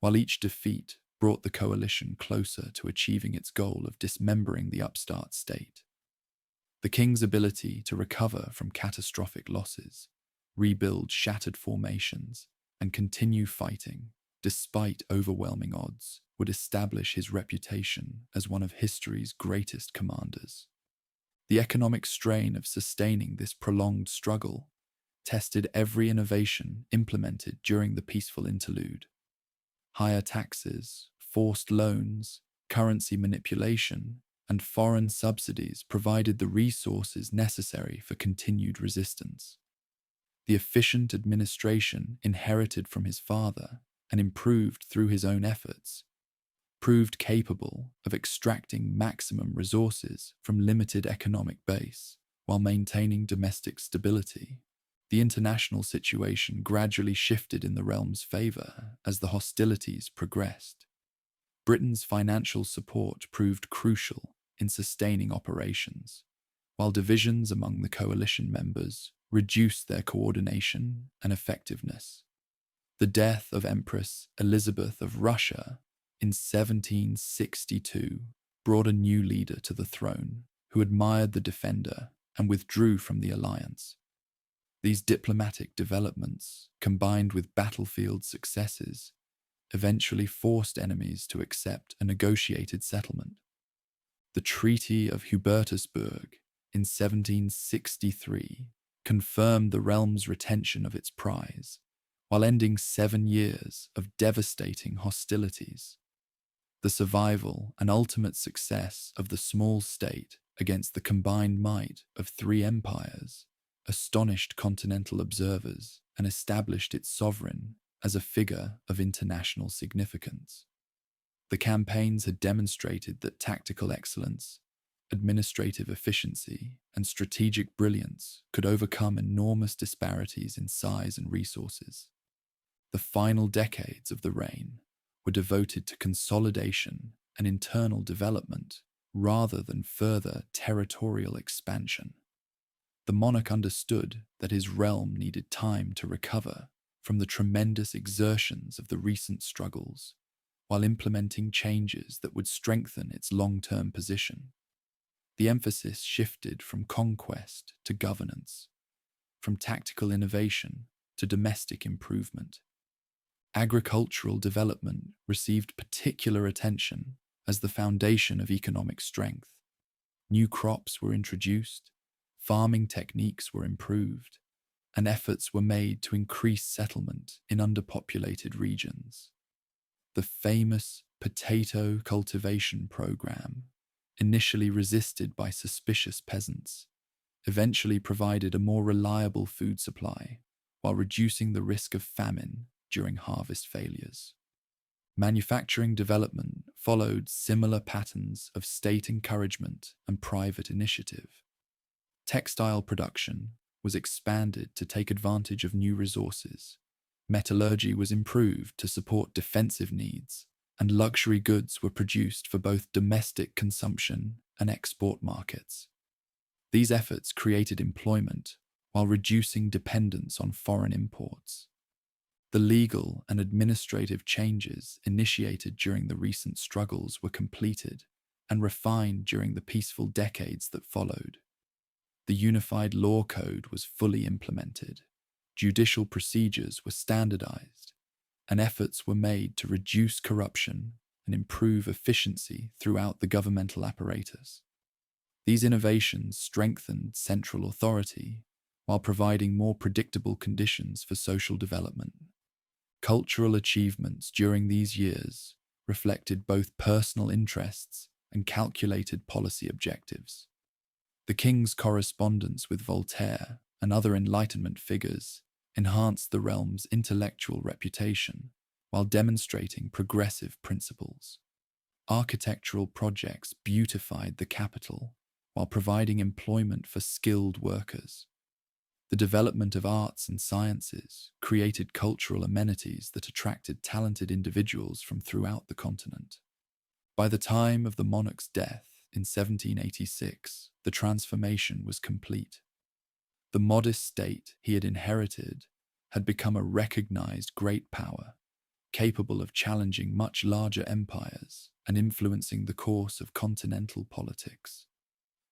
Speaker 1: while each defeat brought the coalition closer to achieving its goal of dismembering the upstart state. The king's ability to recover from catastrophic losses, rebuild shattered formations, and continue fighting despite overwhelming odds would establish his reputation as one of history's greatest commanders. The economic strain of sustaining this prolonged struggle tested every innovation implemented during the peaceful interlude. Higher taxes, forced loans, currency manipulation, and foreign subsidies provided the resources necessary for continued resistance. The efficient administration inherited from his father and improved through his own efforts proved capable of extracting maximum resources from limited economic base. while maintaining domestic stability. The international situation gradually shifted in the realm's favour as the hostilities progressed. Britain's financial support proved crucial in sustaining operations, while divisions among the coalition members reduced their coordination and effectiveness. The death of Empress Elizabeth of Russia in 1762 brought a new leader to the throne who admired the defender and withdrew from the alliance. These diplomatic developments, combined with battlefield successes, eventually forced enemies to accept a negotiated settlement. The Treaty of Hubertusburg in 1763 confirmed the realm's retention of its prize, while ending 7 years of devastating hostilities. The survival and ultimate success of the small state against the combined might of 3 empires astonished continental observers and established its sovereign as a figure of international significance. The campaigns had demonstrated that tactical excellence, administrative efficiency, and strategic brilliance could overcome enormous disparities in size and resources. The final decades of the reign were devoted to consolidation and internal development rather than further territorial expansion. The monarch understood that his realm needed time to recover from the tremendous exertions of the recent struggles, while implementing changes that would strengthen its long-term position. The emphasis shifted from conquest to governance, from tactical innovation to domestic improvement. Agricultural development received particular attention as the foundation of economic strength. New crops were introduced, farming techniques were improved, and efforts were made to increase settlement in underpopulated regions. The famous potato cultivation program, initially resisted by suspicious peasants, eventually provided a more reliable food supply while reducing the risk of famine during harvest failures. Manufacturing development followed similar patterns of state encouragement and private initiative. Textile production was expanded to take advantage of new resources. Metallurgy was improved to support defensive needs, and luxury goods were produced for both domestic consumption and export markets. These efforts created employment while reducing dependence on foreign imports. The legal and administrative changes initiated during the recent struggles were completed and refined during the peaceful decades that followed. The unified law code was fully implemented, judicial procedures were standardized, and efforts were made to reduce corruption and improve efficiency throughout the governmental apparatus. These innovations strengthened central authority while providing more predictable conditions for social development. Cultural achievements during these years reflected both personal interests and calculated policy objectives. The king's correspondence with Voltaire and other Enlightenment figures enhanced the realm's intellectual reputation while demonstrating progressive principles. Architectural projects beautified the capital while providing employment for skilled workers. The development of arts and sciences created cultural amenities that attracted talented individuals from throughout the continent. By the time of the monarch's death in 1786, the transformation was complete. The modest state he had inherited had become a recognized great power, capable of challenging much larger empires and influencing the course of continental politics.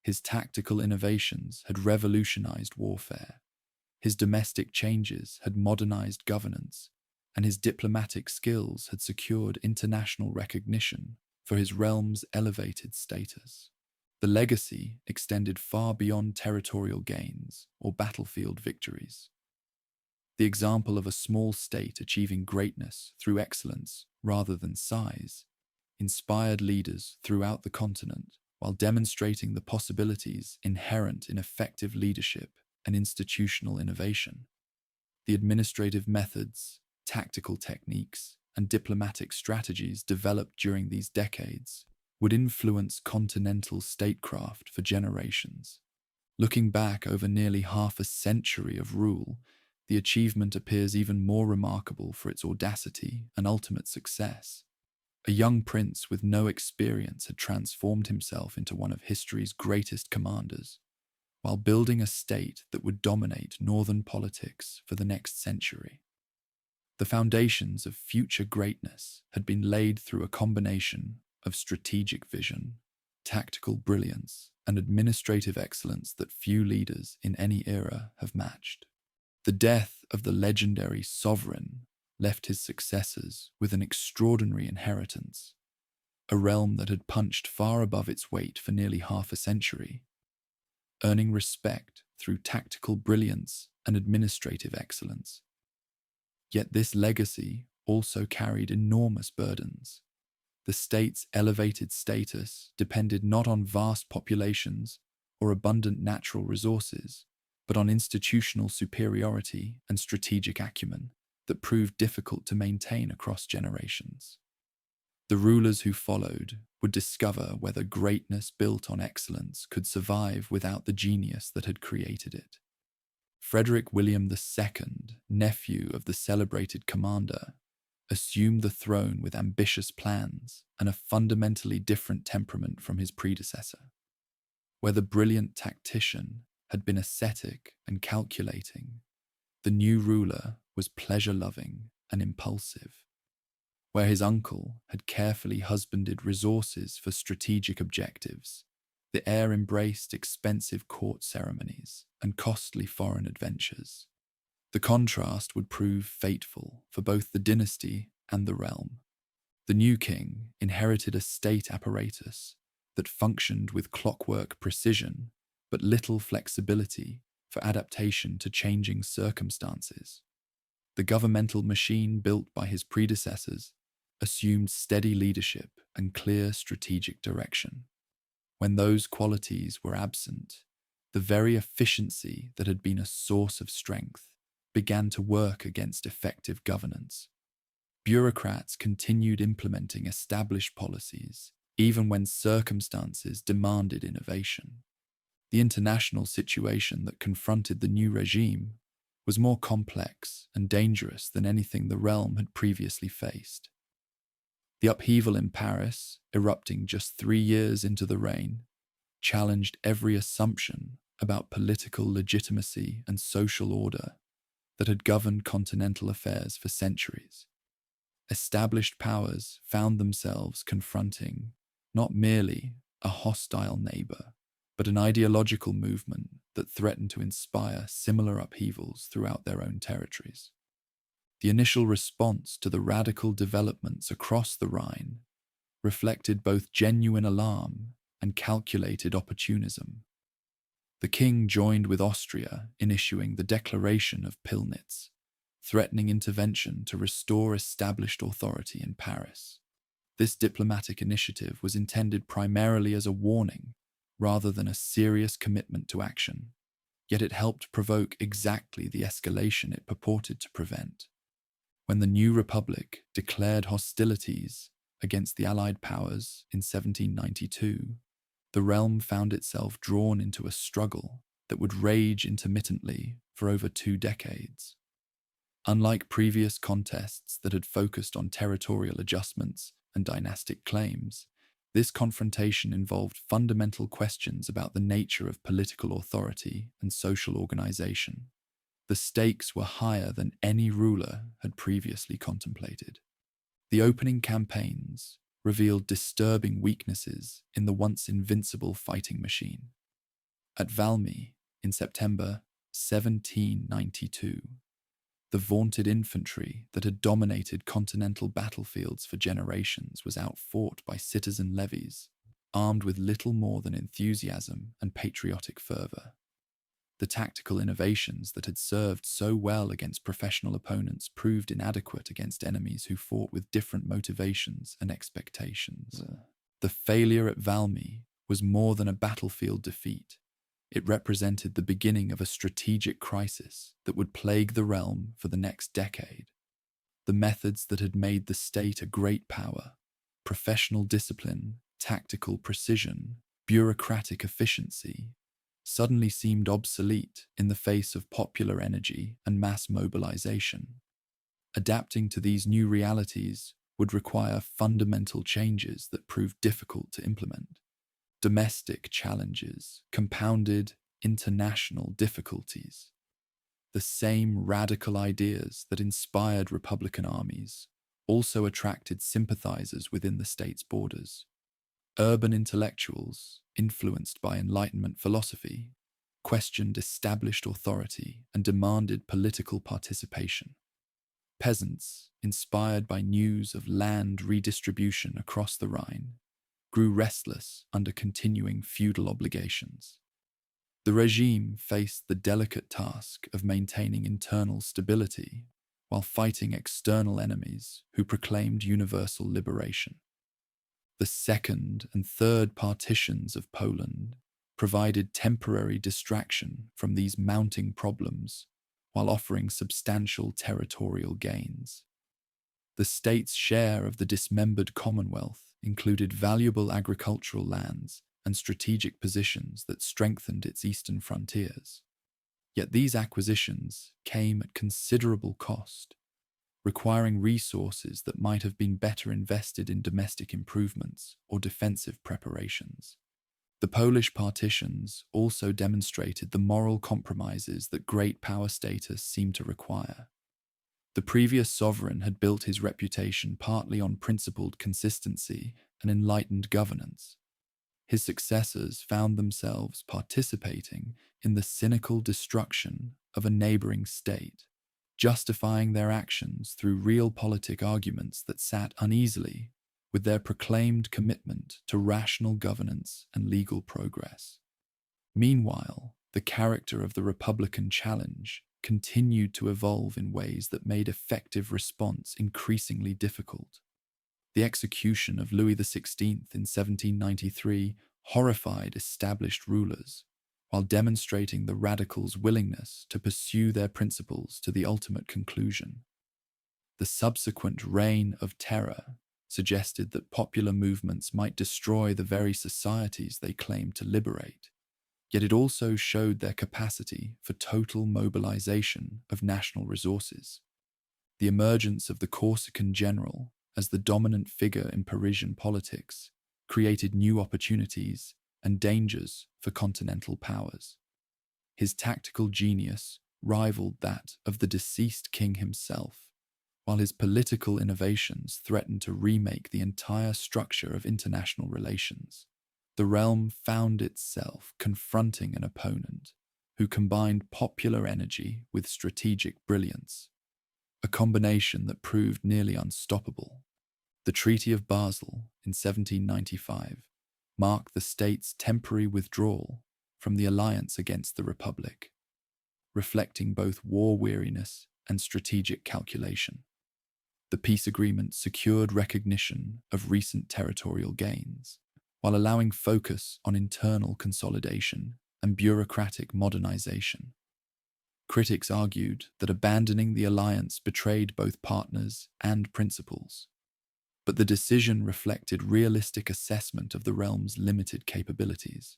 Speaker 1: His tactical innovations had revolutionized warfare. His domestic changes had modernized governance, and his diplomatic skills had secured international recognition for his realm's elevated status. The legacy extended far beyond territorial gains or battlefield victories. The example of a small state achieving greatness through excellence rather than size inspired leaders throughout the continent while demonstrating the possibilities inherent in effective leadership and institutional innovation. The administrative methods, tactical techniques, and diplomatic strategies developed during these decades would influence continental statecraft for generations. Looking back over nearly half a century of rule, the achievement appears even more remarkable for its audacity and ultimate success. A young prince with no experience had transformed himself into one of history's greatest commanders, while building a state that would dominate northern politics for the next century. The foundations of future greatness had been laid through a combination of strategic vision, tactical brilliance, and administrative excellence that few leaders in any era have matched. The death of the legendary sovereign left his successors with an extraordinary inheritance, a realm that had punched far above its weight for nearly half a century, earning respect through tactical brilliance and administrative excellence. Yet this legacy also carried enormous burdens. The state's elevated status depended not on vast populations or abundant natural resources, but on institutional superiority and strategic acumen that proved difficult to maintain across generations. The rulers who followed would discover whether greatness built on excellence could survive without the genius that had created it. Frederick William II, nephew of the celebrated commander, assumed the throne with ambitious plans and a fundamentally different temperament from his predecessor. Where the brilliant tactician had been ascetic and calculating, the new ruler was pleasure-loving and impulsive. Where his uncle had carefully husbanded resources for strategic objectives, the heir embraced expensive court ceremonies and costly foreign adventures. The contrast would prove fateful for both the dynasty and the realm. The new king inherited a state apparatus that functioned with clockwork precision, but little flexibility for adaptation to changing circumstances. The governmental machine built by his predecessors assumed steady leadership and clear strategic direction. When those qualities were absent, the very efficiency that had been a source of strength began to work against effective governance. Bureaucrats continued implementing established policies, even when circumstances demanded innovation. The international situation that confronted the new regime was more complex and dangerous than anything the realm had previously faced. The upheaval in Paris, erupting just 3 years into the reign, challenged every assumption about political legitimacy and social order that had governed continental affairs for centuries. Established powers found themselves confronting not merely a hostile neighbor, but an ideological movement that threatened to inspire similar upheavals throughout their own territories. The initial response to the radical developments across the Rhine reflected both genuine alarm and calculated opportunism. The king joined with Austria in issuing the Declaration of Pillnitz, threatening intervention to restore established authority in Paris. This diplomatic initiative was intended primarily as a warning rather than a serious commitment to action, yet it helped provoke exactly the escalation it purported to prevent. When the new republic declared hostilities against the Allied powers in 1792, the realm found itself drawn into a struggle that would rage intermittently for over 2 decades. Unlike previous contests that had focused on territorial adjustments and dynastic claims, this confrontation involved fundamental questions about the nature of political authority and social organization. The stakes were higher than any ruler had previously contemplated. The opening campaigns revealed disturbing weaknesses in the once invincible fighting machine. At Valmy, in September 1792, the vaunted infantry that had dominated continental battlefields for generations was outfought by citizen levies, armed with little more than enthusiasm and patriotic fervor. The tactical innovations that had served so well against professional opponents proved inadequate against enemies who fought with different motivations and expectations. The failure at Valmy was more than a battlefield defeat. It represented the beginning of a strategic crisis that would plague the realm for the next decade. The methods that had made the state a great power, professional discipline, tactical precision, bureaucratic efficiency, suddenly seemed obsolete in the face of popular energy and mass mobilization. Adapting to these new realities would require fundamental changes that proved difficult to implement. Domestic challenges compounded international difficulties. The same radical ideas that inspired Republican armies also attracted sympathizers within the state's borders. Urban intellectuals, influenced by Enlightenment philosophy, questioned established authority and demanded political participation. Peasants, inspired by news of land redistribution across the Rhine, grew restless under continuing feudal obligations. The regime faced the delicate task of maintaining internal stability while fighting external enemies who proclaimed universal liberation. The second and third partitions of Poland provided temporary distraction from these mounting problems while offering substantial territorial gains. The state's share of the dismembered Commonwealth included valuable agricultural lands and strategic positions that strengthened its eastern frontiers. Yet these acquisitions came at considerable cost, requiring resources that might have been better invested in domestic improvements or defensive preparations. The Polish partitions also demonstrated the moral compromises that great power status seemed to require. The previous sovereign had built his reputation partly on principled consistency and enlightened governance. His successors found themselves participating in the cynical destruction of a neighboring state, justifying their actions through realpolitik arguments that sat uneasily with their proclaimed commitment to rational governance and legal progress. Meanwhile, the character of the Republican challenge continued to evolve in ways that made effective response increasingly difficult. The execution of Louis XVI in 1793 horrified established rulers, while demonstrating the radicals' willingness to pursue their principles to the ultimate conclusion. The subsequent reign of terror suggested that popular movements might destroy the very societies they claimed to liberate, yet it also showed their capacity for total mobilization of national resources. The emergence of the Corsican general as the dominant figure in Parisian politics created new opportunities and dangers for continental powers. His tactical genius rivaled that of the deceased king himself, while his political innovations threatened to remake the entire structure of international relations. The realm found itself confronting an opponent who combined popular energy with strategic brilliance, a combination that proved nearly unstoppable. The Treaty of Basel in 1795 marked the state's temporary withdrawal from the alliance against the Republic, reflecting both war weariness and strategic calculation. The peace agreement secured recognition of recent territorial gains, while allowing focus on internal consolidation and bureaucratic modernization. Critics argued that abandoning the alliance betrayed both partners and principles, but the decision reflected realistic assessment of the realm's limited capabilities.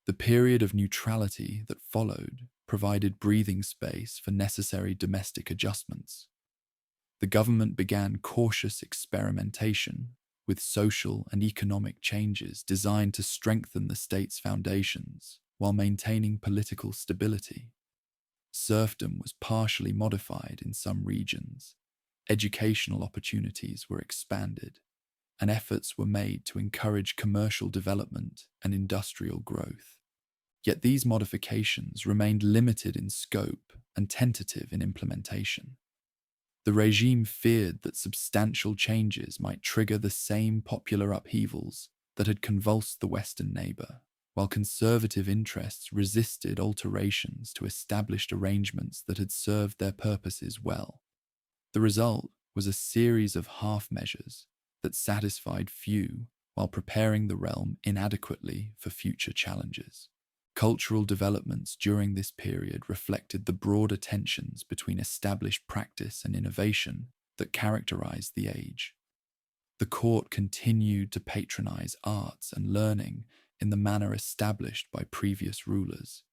Speaker 1: The period of neutrality that followed provided breathing space for necessary domestic adjustments. The government began cautious experimentation with social and economic changes designed to strengthen the state's foundations while maintaining political stability. Serfdom was partially modified in some regions, educational opportunities were expanded, and efforts were made to encourage commercial development and industrial growth. Yet these modifications remained limited in scope and tentative in implementation. The regime feared that substantial changes might trigger the same popular upheavals that had convulsed the Western neighbor, while conservative interests resisted alterations to established arrangements that had served their purposes well. The result was a series of half measures that satisfied few while preparing the realm inadequately for future challenges. Cultural developments during this period reflected the broader tensions between established practice and innovation that characterized the age. The court continued to patronize arts and learning in the manner established by previous rulers.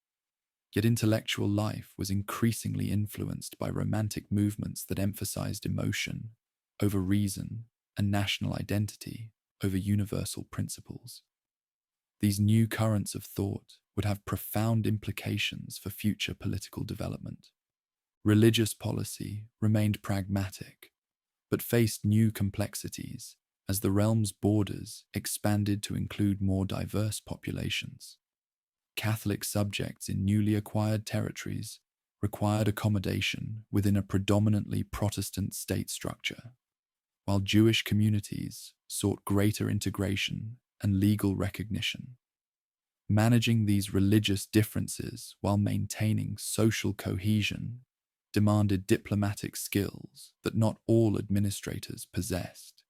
Speaker 1: Yet intellectual life was increasingly influenced by romantic movements that emphasized emotion over reason and national identity over universal principles. These new currents of thought would have profound implications for future political development. Religious policy remained pragmatic, but faced new complexities as the realm's borders expanded to include more diverse populations. Catholic subjects in newly acquired territories required accommodation within a predominantly Protestant state structure, while Jewish communities sought greater integration and legal recognition. Managing these religious differences while maintaining social cohesion demanded diplomatic skills that not all administrators possessed.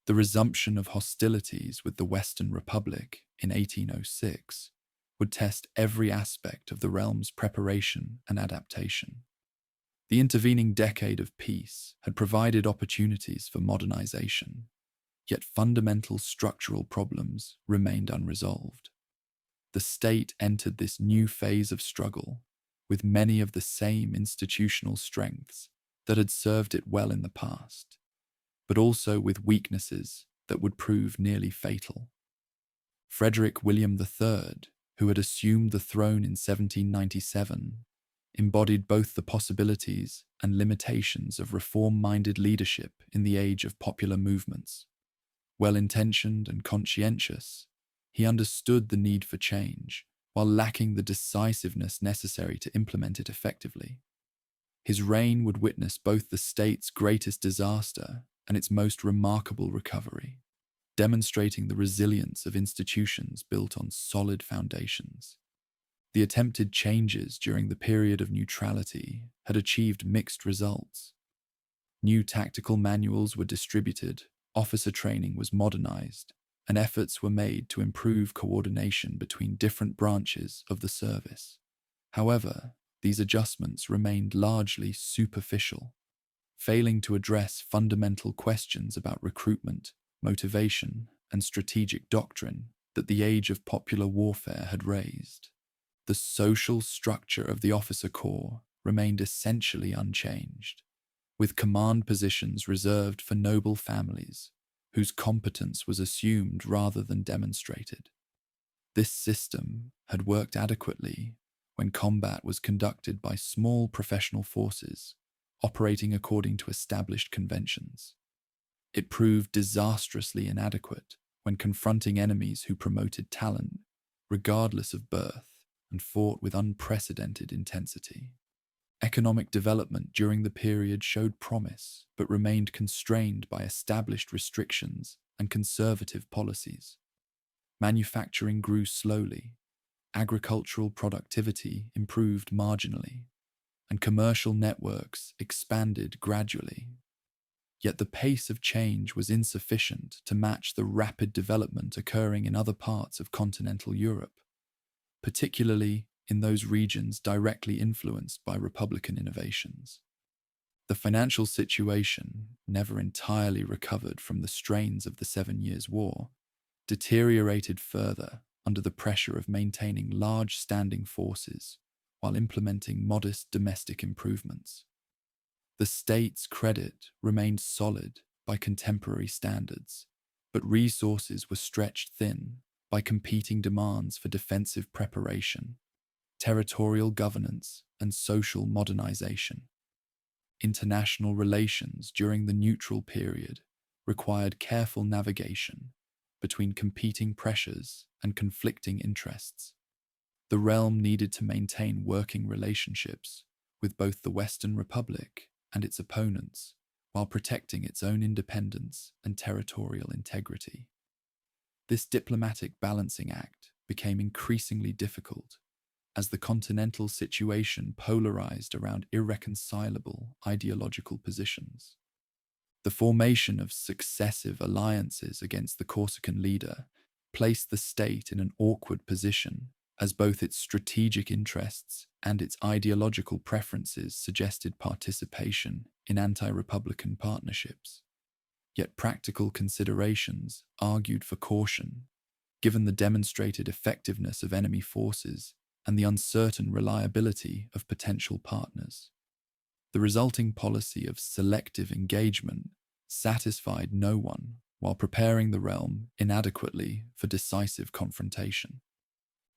Speaker 1: The resumption of hostilities with the Western Republic in 1806 would test every aspect of the realm's preparation and adaptation. The intervening decade of peace had provided opportunities for modernization, yet fundamental structural problems remained unresolved. The state entered this new phase of struggle with many of the same institutional strengths that had served it well in the past, but also with weaknesses that would prove nearly fatal. Frederick William III, who had assumed the throne in 1797, embodied both the possibilities and limitations of reform-minded leadership in the age of popular movements. Well-intentioned and conscientious, he understood the need for change, while lacking the decisiveness necessary to implement it effectively. His reign would witness both the state's greatest disaster and its most remarkable recovery, demonstrating the resilience of institutions built on solid foundations. The attempted changes during the period of neutrality had achieved mixed results. New tactical manuals were distributed, officer training was modernized, and efforts were made to improve coordination between different branches of the service. However, these adjustments remained largely superficial, failing to address fundamental questions about recruitment, motivation, and strategic doctrine that the age of popular warfare had raised. The social structure of the officer corps remained essentially unchanged, with command positions reserved for noble families whose competence was assumed rather than demonstrated. This system had worked adequately when combat was conducted by small professional forces operating according to established conventions. It proved disastrously inadequate when confronting enemies who promoted talent, regardless of birth, and fought with unprecedented intensity. Economic development during the period showed promise, but remained constrained by established restrictions and conservative policies. Manufacturing grew slowly, agricultural productivity improved marginally, and commercial networks expanded gradually. Yet the pace of change was insufficient to match the rapid development occurring in other parts of continental Europe, particularly in those regions directly influenced by Republican innovations. The financial situation, never entirely recovered from the strains of the 7 Years' War, deteriorated further under the pressure of maintaining large standing forces while implementing modest domestic improvements. The state's credit remained solid by contemporary standards, but resources were stretched thin by competing demands for defensive preparation, territorial governance, and social modernization. International relations during the neutral period required careful navigation between competing pressures and conflicting interests. The realm needed to maintain working relationships with both the Western Republic and its opponents, while protecting its own independence and territorial integrity. This diplomatic balancing act became increasingly difficult as the continental situation polarized around irreconcilable ideological positions. The formation of successive alliances against the Corsican leader placed the state in an awkward position, as both its strategic interests and its ideological preferences suggested participation in anti-republican partnerships. Yet practical considerations argued for caution, given the demonstrated effectiveness of enemy forces and the uncertain reliability of potential partners. The resulting policy of selective engagement satisfied no one while preparing the realm inadequately for decisive confrontation.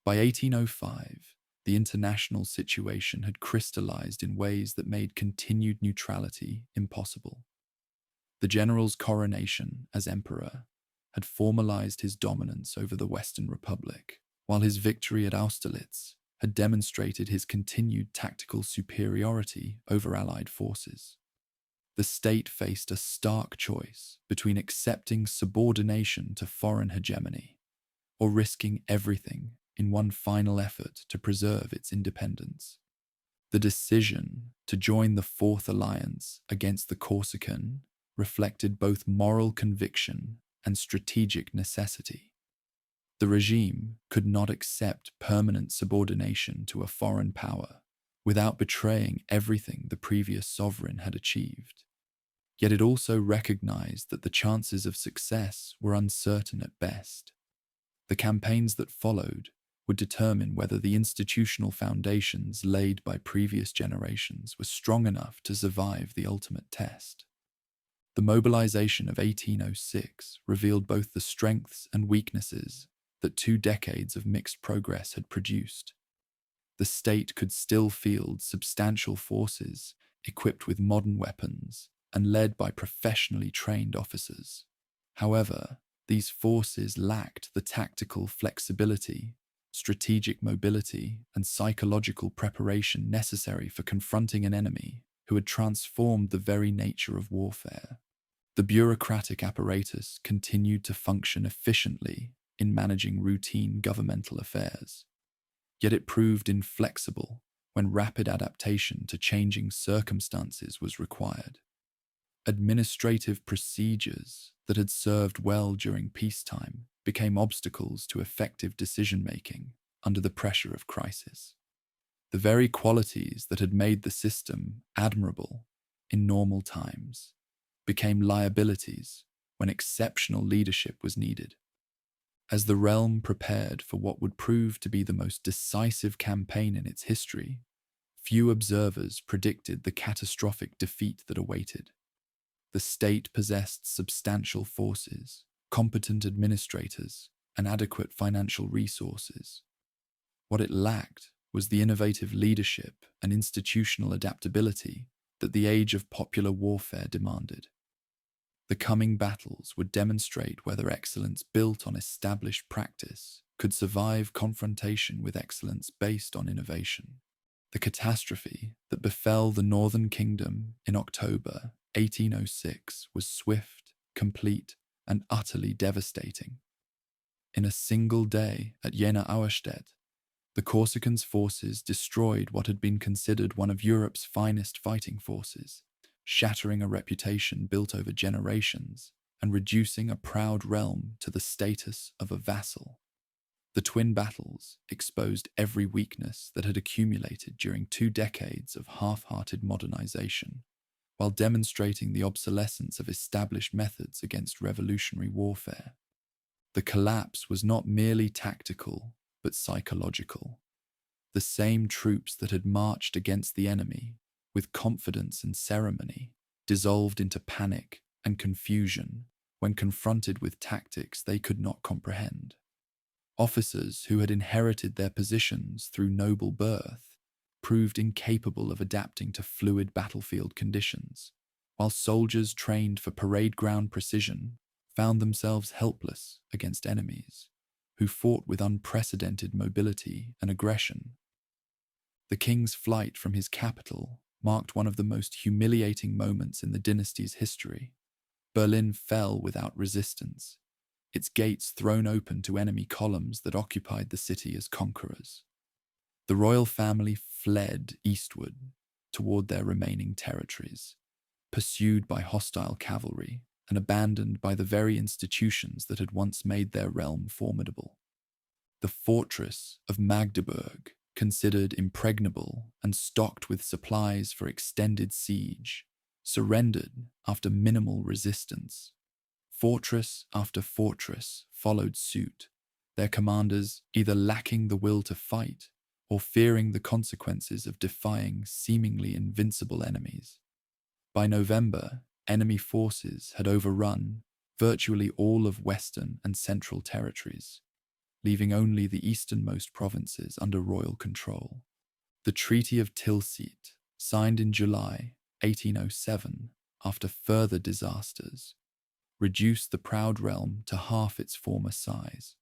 Speaker 1: By 1805, the international situation had crystallized in ways that made continued neutrality impossible. The general's coronation as emperor had formalized his dominance over the Western Republic, while his victory at Austerlitz had demonstrated his continued tactical superiority over Allied forces. The state faced a stark choice between accepting subordination to foreign hegemony or risking everything in one final effort to preserve its independence. The decision to join the Fourth Alliance against the Corsican reflected both moral conviction and strategic necessity. The regime could not accept permanent subordination to a foreign power without betraying everything the previous sovereign had achieved. Yet it also recognized that the chances of success were uncertain at best. The campaigns that followed would determine whether the institutional foundations laid by previous generations were strong enough to survive the ultimate test. The mobilization of 1806 revealed both the strengths and weaknesses that 2 decades of mixed progress had produced. The state could still field substantial forces equipped with modern weapons and led by professionally trained officers. However, these forces lacked the tactical flexibility, strategic mobility, and psychological preparation necessary for confronting an enemy who had transformed the very nature of warfare. The bureaucratic apparatus continued to function efficiently in managing routine governmental affairs, yet it proved inflexible when rapid adaptation to changing circumstances was required. Administrative procedures that had served well during peacetime became obstacles to effective decision-making under the pressure of crisis. The very qualities that had made the system admirable in normal times became liabilities when exceptional leadership was needed. As the realm prepared for what would prove to be the most decisive campaign in its history, few observers predicted the catastrophic defeat that awaited. The state possessed substantial forces, competent administrators, and adequate financial resources. What it lacked was the innovative leadership and institutional adaptability that the age of popular warfare demanded. The coming battles would demonstrate whether excellence built on established practice could survive confrontation with excellence based on innovation. The catastrophe that befell the Northern Kingdom in October 1806 was swift, complete, and utterly devastating. In a single day at Jena Auerstedt, the Corsican's forces destroyed what had been considered one of Europe's finest fighting forces, shattering a reputation built over generations and reducing a proud realm to the status of a vassal. The twin battles exposed every weakness that had accumulated during 2 decades of half-hearted modernization, while demonstrating the obsolescence of established methods against revolutionary warfare. The collapse was not merely tactical, but psychological. The same troops that had marched against the enemy with confidence and ceremony dissolved into panic and confusion when confronted with tactics they could not comprehend. Officers who had inherited their positions through noble birth proved incapable of adapting to fluid battlefield conditions, while soldiers trained for parade ground precision found themselves helpless against enemies who fought with unprecedented mobility and aggression. The king's flight from his capital marked one of the most humiliating moments in the dynasty's history. Berlin fell without resistance, its gates thrown open to enemy columns that occupied the city as conquerors. The royal family fled eastward toward their remaining territories, pursued by hostile cavalry and abandoned by the very institutions that had once made their realm formidable. The fortress of Magdeburg, considered impregnable and stocked with supplies for extended siege, surrendered after minimal resistance. Fortress after fortress followed suit, their commanders either lacking the will to fight or fearing the consequences of defying seemingly invincible enemies. By November, enemy forces had overrun virtually all of Western and Central territories, leaving only the easternmost provinces under royal control. The Treaty of Tilsit, signed in July 1807 after further disasters, reduced the proud realm to half its former size.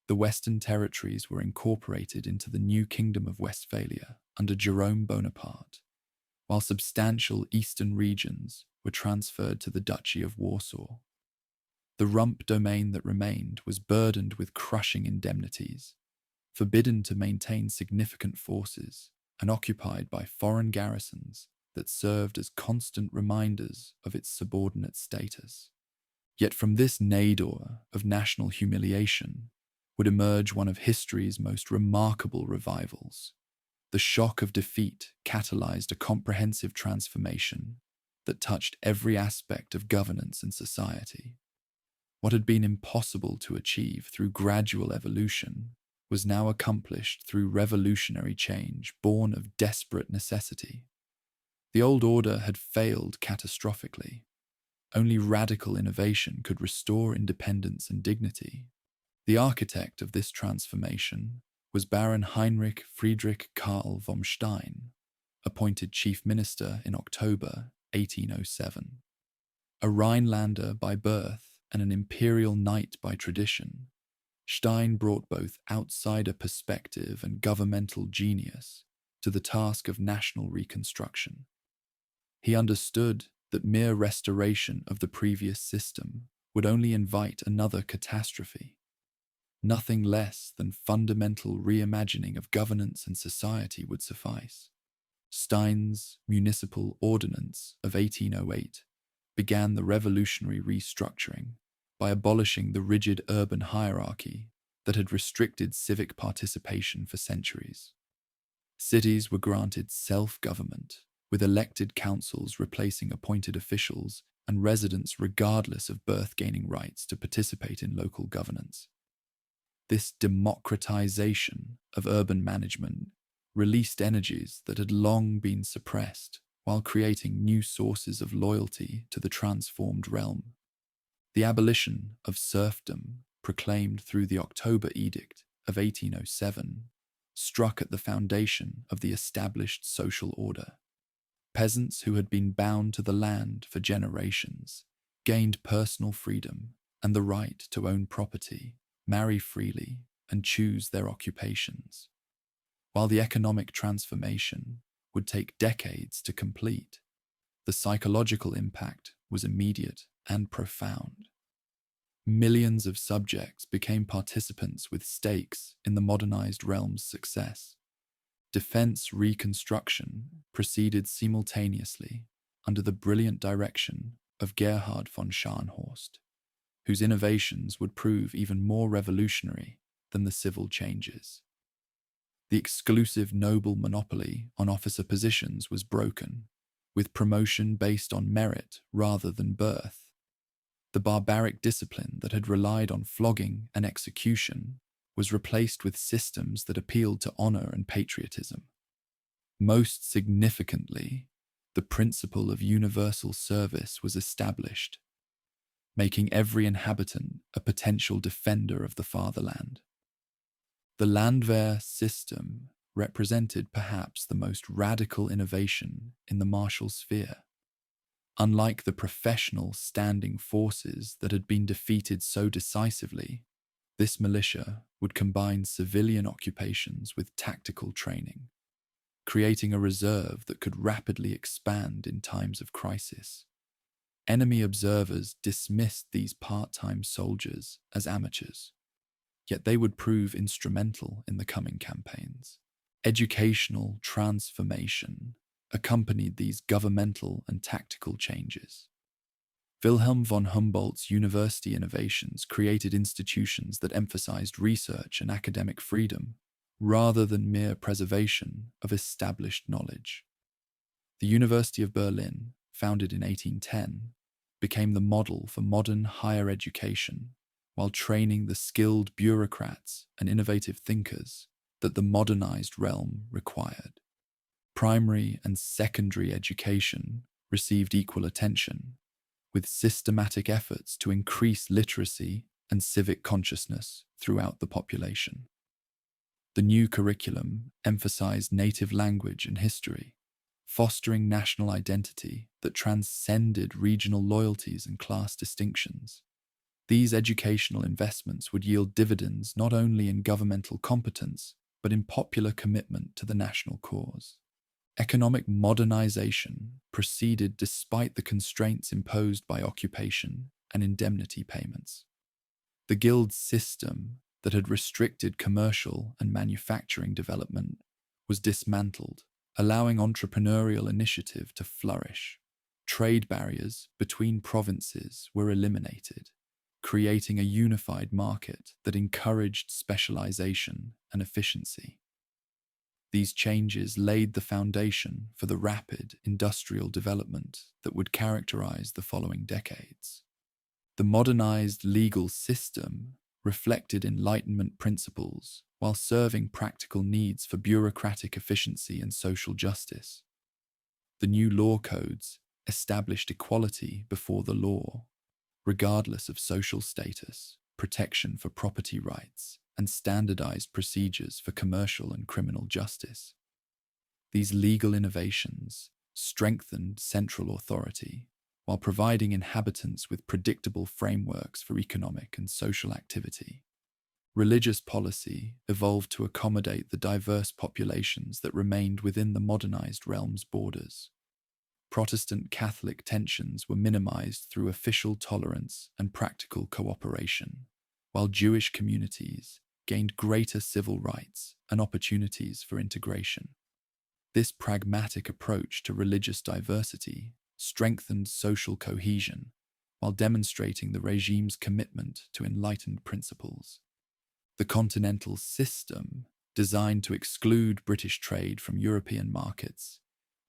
Speaker 1: The Western territories were incorporated into the new Kingdom of Westphalia under Jerome Bonaparte, while substantial eastern regions were transferred to the Duchy of Warsaw. The rump domain that remained was burdened with crushing indemnities, forbidden to maintain significant forces, and occupied by foreign garrisons that served as constant reminders of its subordinate status. Yet from this nadir of national humiliation would emerge one of history's most remarkable revivals. The shock of defeat catalyzed a comprehensive transformation that touched every aspect of governance and society. What had been impossible to achieve through gradual evolution was now accomplished through revolutionary change born of desperate necessity. The old order had failed catastrophically. Only radical innovation could restore independence and dignity. The architect of this transformation was Baron Heinrich Friedrich Karl von Stein, appointed chief minister in October 1807. A Rhinelander by birth and an imperial knight by tradition, Stein brought both outsider perspective and governmental genius to the task of national reconstruction. He understood that mere restoration of the previous system would only invite another catastrophe. Nothing less than fundamental reimagining of governance and society would suffice. Stein's Municipal Ordinance of 1808 began the revolutionary restructuring by abolishing the rigid urban hierarchy that had restricted civic participation for centuries. Cities were granted self-government, with elected councils replacing appointed officials and residents regardless of birth gaining rights to participate in local governance. This democratization of urban management released energies that had long been suppressed while creating new sources of loyalty to the transformed realm. The abolition of serfdom, proclaimed through the October Edict of 1807, struck at the foundation of the established social order. Peasants who had been bound to the land for generations gained personal freedom and the right to own property, marry freely, and choose their occupations. While the economic transformation would take decades to complete, the psychological impact was immediate and profound. Millions of subjects became participants with stakes in the modernized realm's success. Defense reconstruction proceeded simultaneously under the brilliant direction of Gerhard von Scharnhorst, whose innovations would prove even more revolutionary than the civil changes. The exclusive noble monopoly on officer positions was broken, with promotion based on merit rather than birth. The barbaric discipline that had relied on flogging and execution was replaced with systems that appealed to honor and patriotism. Most significantly, the principle of universal service was established, making every inhabitant a potential defender of the fatherland. The Landwehr system represented perhaps the most radical innovation in the martial sphere. Unlike the professional standing forces that had been defeated so decisively, this militia would combine civilian occupations with tactical training, creating a reserve that could rapidly expand in times of crisis. Enemy observers dismissed these part-time soldiers as amateurs, yet they would prove instrumental in the coming campaigns. Educational transformation accompanied these governmental and tactical changes. Wilhelm von Humboldt's university innovations created institutions that emphasized research and academic freedom, rather than mere preservation of established knowledge. The University of Berlin, founded in 1810, became the model for modern higher education, while training the skilled bureaucrats and innovative thinkers that the modernized realm required. Primary and secondary education received equal attention, with systematic efforts to increase literacy and civic consciousness throughout the population. The new curriculum emphasized native language and history, fostering national identity that transcended regional loyalties and class distinctions. These educational investments would yield dividends not only in governmental competence, but in popular commitment to the national cause. Economic modernization proceeded despite the constraints imposed by occupation and indemnity payments. The guild system that had restricted commercial and manufacturing development was dismantled, allowing entrepreneurial initiative to flourish. Trade barriers between provinces were eliminated, creating a unified market that encouraged specialization and efficiency. These changes laid the foundation for the rapid industrial development that would characterize the following decades. The modernized legal system reflected Enlightenment principles while serving practical needs for bureaucratic efficiency and social justice. The new law codes established equality before the law, regardless of social status, protection for property rights, and standardized procedures for commercial and criminal justice. These legal innovations strengthened central authority while providing inhabitants with predictable frameworks for economic and social activity. Religious policy evolved to accommodate the diverse populations that remained within the modernized realm's borders. Protestant-Catholic tensions were minimized through official tolerance and practical cooperation, while Jewish communities gained greater civil rights and opportunities for integration. This pragmatic approach to religious diversity strengthened social cohesion while demonstrating the regime's commitment to enlightened principles. The continental system, designed to exclude British trade from European markets,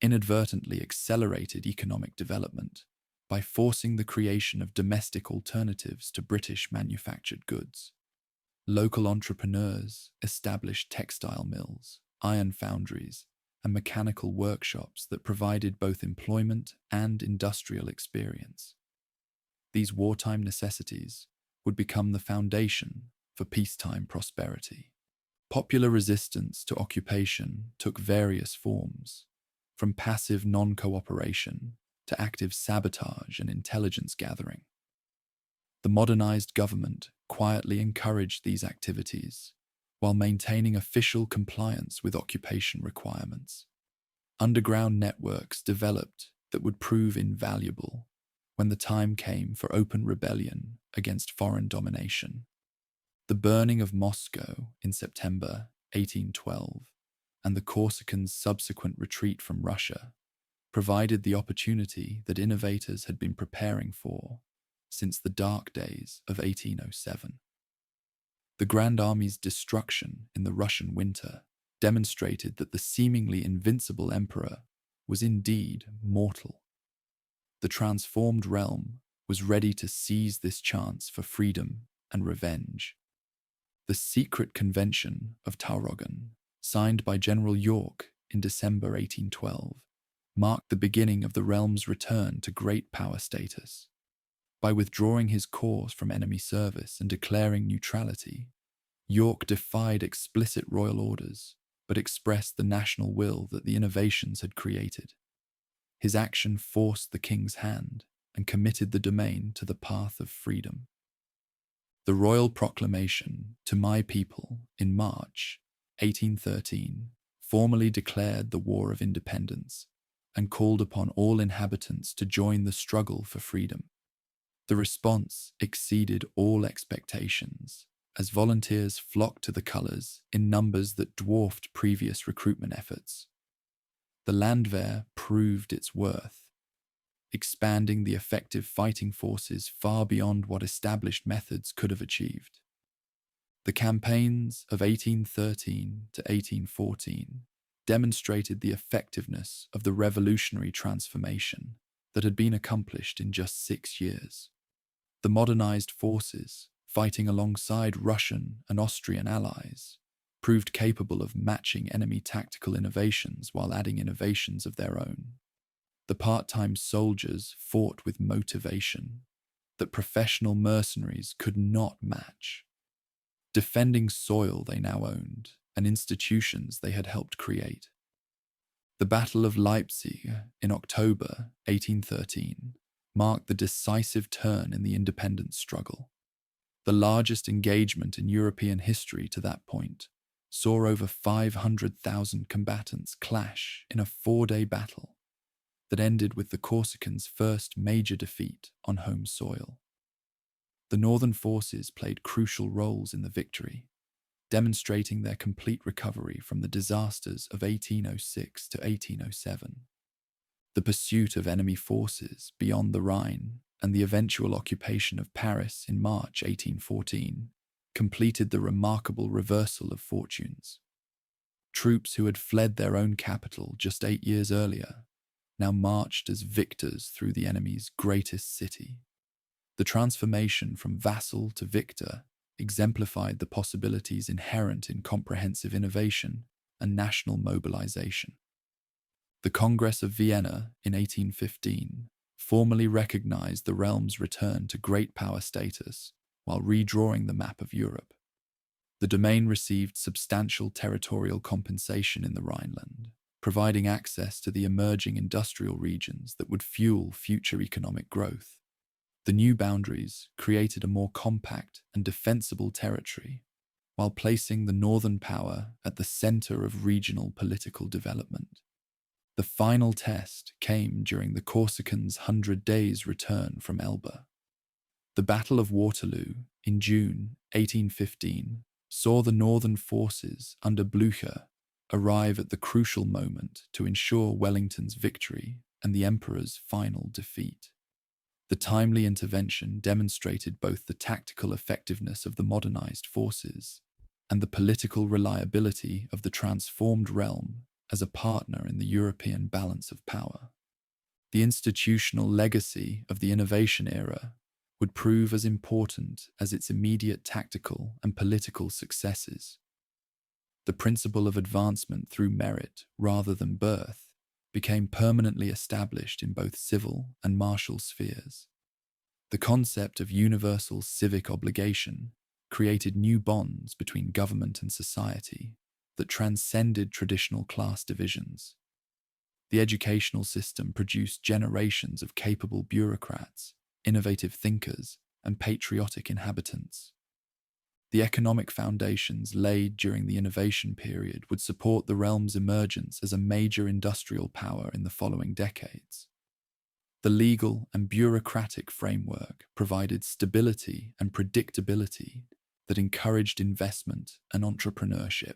Speaker 1: inadvertently accelerated economic development by forcing the creation of domestic alternatives to British manufactured goods. Local entrepreneurs established textile mills, iron foundries, and mechanical workshops that provided both employment and industrial experience. These wartime necessities would become the foundation for peacetime prosperity. Popular resistance to occupation took various forms, from passive non-cooperation to active sabotage and intelligence gathering. The modernized government quietly encouraged these activities while maintaining official compliance with occupation requirements. Underground networks developed that would prove invaluable when the time came for open rebellion against foreign domination. The burning of Moscow in September 1812 and the Corsicans' subsequent retreat from Russia provided the opportunity that innovators had been preparing for since the dark days of 1807. The Grand Army's destruction in the Russian winter demonstrated that the seemingly invincible emperor was indeed mortal. The transformed realm was ready to seize this chance for freedom and revenge. The secret convention of Tauroggen, signed by General York in December 1812, marked the beginning of the realm's return to great power status. By withdrawing his corps from enemy service and declaring neutrality, York defied explicit royal orders, but expressed the national will that the innovations had created. His action forced the king's hand and committed the domain to the path of freedom. The royal proclamation to my people in March 1813 formally declared the War of Independence and called upon all inhabitants to join the struggle for freedom. The response exceeded all expectations, as volunteers flocked to the colours in numbers that dwarfed previous recruitment efforts. The Landwehr proved its worth, expanding the effective fighting forces far beyond what established methods could have achieved. The campaigns of 1813 to 1814 demonstrated the effectiveness of the revolutionary transformation that had been accomplished in just 6 years. The modernized forces fighting alongside Russian and Austrian allies, proved capable of matching enemy tactical innovations while adding innovations of their own. The part-time soldiers fought with motivation that professional mercenaries could not match, defending soil they now owned and institutions they had helped create. The Battle of Leipzig in October 1813 marked the decisive turn in the independence struggle. The largest engagement in European history to that point saw over 500,000 combatants clash in a 4-day battle that ended with the Corsicans' first major defeat on home soil. The northern forces played crucial roles in the victory, demonstrating their complete recovery from the disasters of 1806 to 1807. The pursuit of enemy forces beyond the Rhine and the eventual occupation of Paris in March 1814 completed the remarkable reversal of fortunes. Troops who had fled their own capital just 8 years earlier now marched as victors through the enemy's greatest city. The transformation from vassal to victor exemplified the possibilities inherent in comprehensive innovation and national mobilization. The Congress of Vienna in 1815 formally recognized the realm's return to great power status while redrawing the map of Europe. The domain received substantial territorial compensation in the Rhineland, providing access to the emerging industrial regions that would fuel future economic growth. The new boundaries created a more compact and defensible territory, while placing the northern power at the center of regional political development. The final test came during the Corsicans' 100 Days' return from Elba. The Battle of Waterloo in June 1815 saw the northern forces under Blücher arrive at the crucial moment to ensure Wellington's victory and the Emperor's final defeat. The timely intervention demonstrated both the tactical effectiveness of the modernized forces and the political reliability of the transformed realm as a partner in the European balance of power. The institutional legacy of the innovation era would prove as important as its immediate tactical and political successes. The principle of advancement through merit rather than birth became permanently established in both civil and martial spheres. The concept of universal civic obligation created new bonds between government and society that transcended traditional class divisions. The educational system produced generations of capable bureaucrats, innovative thinkers, and patriotic inhabitants. The economic foundations laid during the innovation period would support the realm's emergence as a major industrial power in the following decades. The legal and bureaucratic framework provided stability and predictability that encouraged investment and entrepreneurship.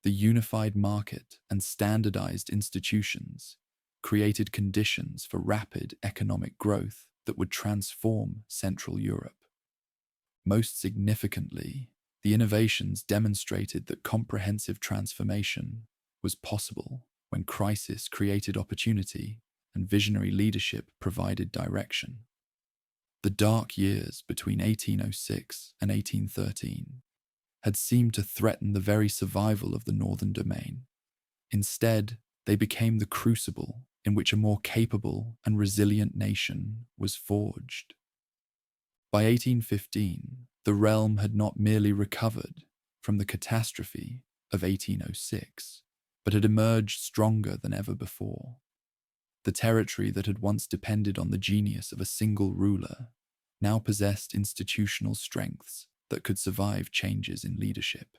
Speaker 1: The unified market and standardized institutions created conditions for rapid economic growth that would transform Central Europe. Most significantly, the innovations demonstrated that comprehensive transformation was possible when crisis created opportunity and visionary leadership provided direction. The dark years between 1806 and 1813 had seemed to threaten the very survival of the northern domain. Instead, they became the crucible in which a more capable and resilient nation was forged. By 1815, the realm had not merely recovered from the catastrophe of 1806, but had emerged stronger than ever before. The territory that had once depended on the genius of a single ruler now possessed institutional strengths that could survive changes in leadership.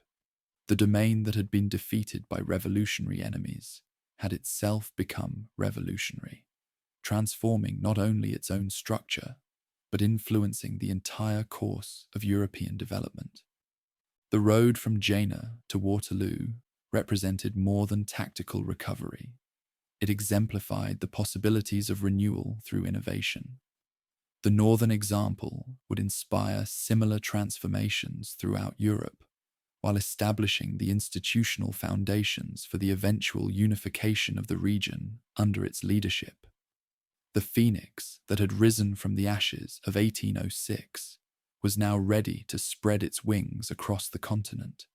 Speaker 1: The domain that had been defeated by revolutionary enemies had itself become revolutionary, transforming not only its own structure, but influencing the entire course of European development. The road from Jena to Waterloo represented more than tactical recovery. It exemplified the possibilities of renewal through innovation. The northern example would inspire similar transformations throughout Europe, while establishing the institutional foundations for the eventual unification of the region under its leadership. The phoenix that had risen from the ashes of 1806 was now ready to spread its wings across the continent.